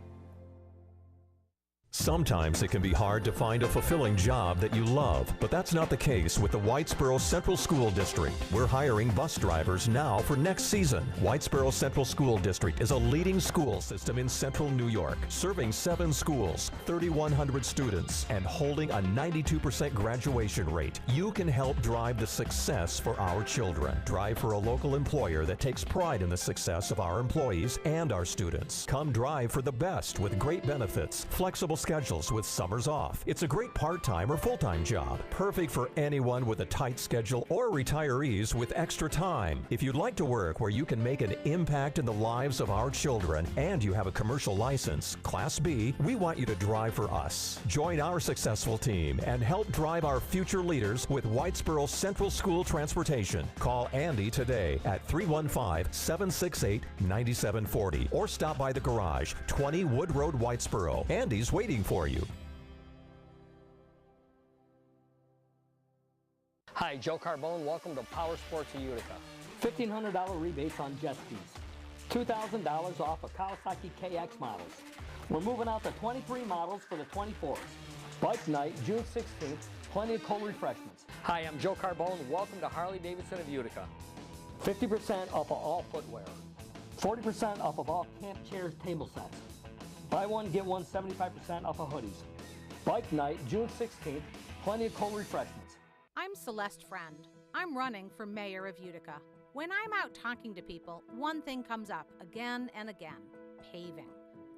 Sometimes it can be hard to find a fulfilling job that you love, but that's not the case with the Whitesboro Central School District. We're hiring bus drivers now for next season. Whitesboro Central School District is a leading school system in central New York, serving 7 schools, 3,100 students, and holding a 92% graduation rate. You can help drive the success for our children. Drive for a local employer that takes pride in the success of our employees and our students. Come drive for the best with great benefits, flexible schedules with summers off. It's a great part-time or full-time job, perfect for anyone with a tight schedule or retirees with extra time. If you'd like to work where you can make an impact in the lives of our children and you have a commercial license, Class B, we want you to drive for us. Join our successful team and help drive our future leaders with Whitesboro Central School Transportation. Call Andy today at 315-768-9740 or stop by the garage, 20 Wood Road, Whitesboro. Andy's waiting for you. Hi, Joe Carbone. Welcome to Power Sports of Utica. $1,500 rebates on jet skis. $2,000 off of Kawasaki KX models. We're moving out the 23 models for the 24s. Bike night, June 16th. Plenty of cold refreshments. Hi, I'm Joe Carbone. Welcome to Harley-Davidson of Utica. 50% off of all footwear. 40% off of all camp chairs, table sets. Buy one, get one, 75% off of hoodies. Bike night, June 16th. Plenty of cold refreshments. I'm Celeste Friend. I'm running for mayor of Utica. When I'm out talking to people, one thing comes up again and again: paving.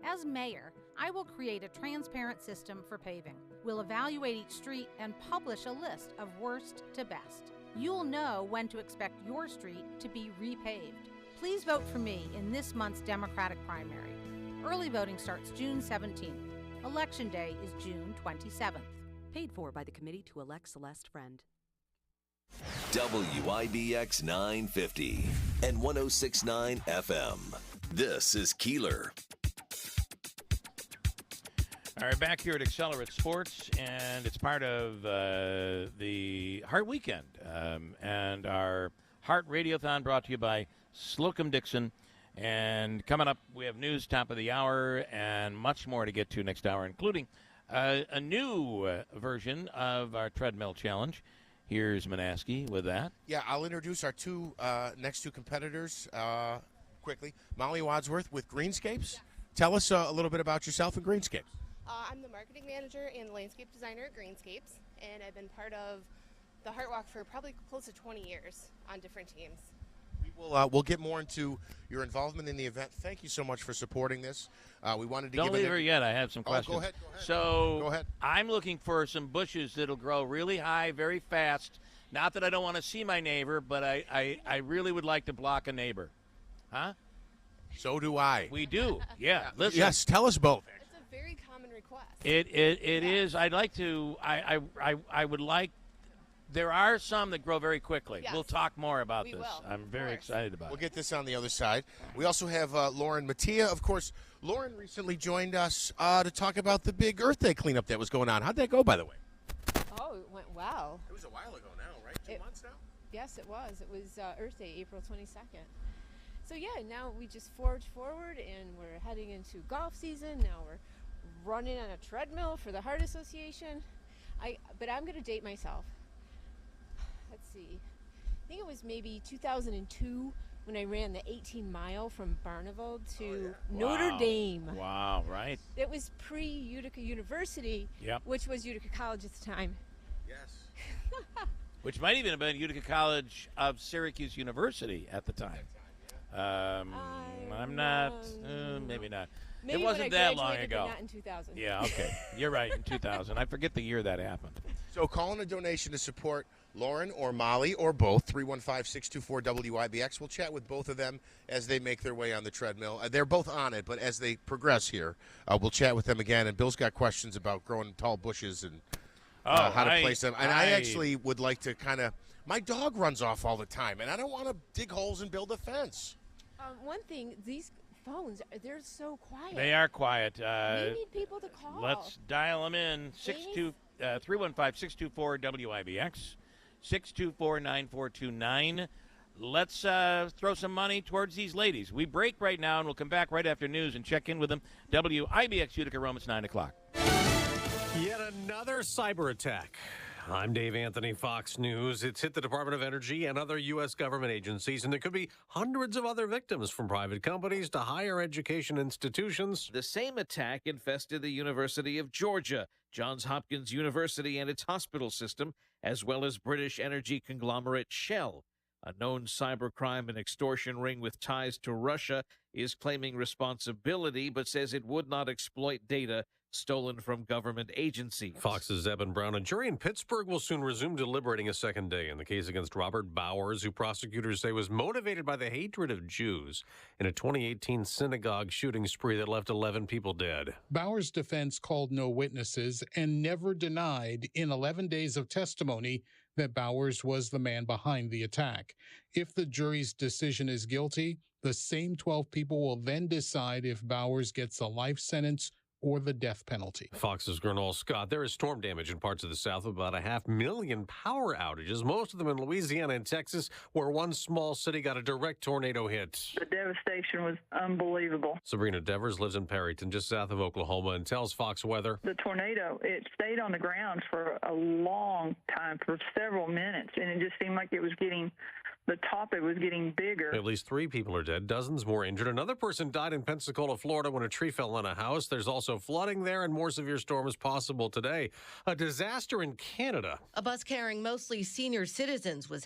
As mayor, I will create a transparent system for paving. We'll evaluate each street and publish a list of worst to best. You'll know when to expect your street to be repaved. Please vote for me in this month's Democratic primary. Early voting starts June 17th. Election Day is June 27th. Paid for by the Committee to Elect Celeste Friend. WIBX 950 and 106.9 FM. This is Keeler. All right, back here at Accelerate Sports, and it's part of the Heart Weekend. And our Heart Radiothon brought to you by Slocum Dixon. And coming up, we have news, top of the hour, and much more to get to next hour, including a new version of our treadmill challenge. Here's Manaski with that. Yeah, I'll introduce our next two competitors quickly. Molly Wadsworth with Greenscapes. Tell us a little bit about yourself and Greenscapes. I'm the marketing manager and landscape designer at Greenscapes, and I've been part of the Heart Walk for probably close to 20 years on different teams. We'll get more into your involvement in the event. Thank you so much for supporting this. We wanted to Don't leave her yet. I have some questions. Go ahead. So go ahead. I'm looking for some bushes that'll grow really high, very fast. Not that I don't want to see my neighbor, but I really would like to block a neighbor. Huh? So do I. We do. Yeah. Listen. Yes. Tell us both. It's a very common request. It is. I'd like to. I would like. There are some that grow very quickly. Yes. We'll talk more about this. Will, I'm very excited about We'll it. get this on the other side. We also have Lauren Mattia. Of course, Lauren recently joined us to talk about the big Earth Day cleanup that was going on. How'd that go, by the way? Oh, it went well. It was a while ago now, right? 2 months now? Yes, it was. It was Earth Day, April 22nd. So, yeah, now we just forge forward, and we're heading into golf season. Now we're running on a treadmill for the Heart Association. But I'm going to date myself. Let's see. I think it was maybe 2002 when I ran the 18-mile from Barneveld to Notre Dame. Wow, right. It was pre-Utica University, which was Utica College at the time. Yes. Which might even have been Utica College of Syracuse University at the time. I'm not. Maybe not. Maybe it wasn't when I that long graduated, ago. but not in 2000. Yeah, okay. You're right, in 2000. I forget the year that happened. So call in a donation to support Lauren or Molly or both, 315-624-WIBX. We'll chat with both of them as they make their way on the treadmill. They're both on it, but as they progress here, we'll chat with them again. And Bill's got questions about growing tall bushes and how to place them. And I actually would like to my dog runs off all the time, and I don't want to dig holes and build a fence. One thing, these phones, they're so quiet. They are quiet. We need people to call. Let's dial them in. 315-624-WIBX, 624-9429. Let's throw some money towards these ladies. We break right now, and we'll come back right after news and check in with them. WIBX Utica, Rome, it's 9 o'clock. Yet another cyber attack. I'm Dave Anthony, Fox News. It's hit the Department of Energy and other U.S. government agencies, and there could be hundreds of other victims, from private companies to higher education institutions. The same attack infested the University of Georgia, Johns Hopkins University and its hospital system, as well as British energy conglomerate Shell. A known cybercrime and extortion ring with ties to Russia is claiming responsibility, but says it would not exploit data stolen from government agencies. Fox's Eben Brown. A jury in Pittsburgh will soon resume deliberating a second day in the case against Robert Bowers, who prosecutors say was motivated by the hatred of Jews in a 2018 synagogue shooting spree that left 11 people dead. Bowers' defense called no witnesses and never denied in 11 days of testimony that Bowers was the man behind the attack. If the jury's decision is guilty, the same 12 people will then decide if Bowers gets a life sentence or the death penalty. Fox's Gernal Scott. There is storm damage in parts of the South, about 500,000 power outages, most of them in Louisiana and Texas, where one small city got a direct tornado hit. The devastation was unbelievable. Sabrina Devers lives in Perryton, just south of Oklahoma, and tells Fox Weather. The tornado, it stayed on the ground for a long time, for several minutes, and it just seemed like it was getting... the top, it was getting bigger. At least 3 people are dead, dozens more injured. Another person died in Pensacola, Florida, when a tree fell on a house. There's also flooding there, and more severe storms possible today. A disaster in Canada. A bus carrying mostly senior citizens was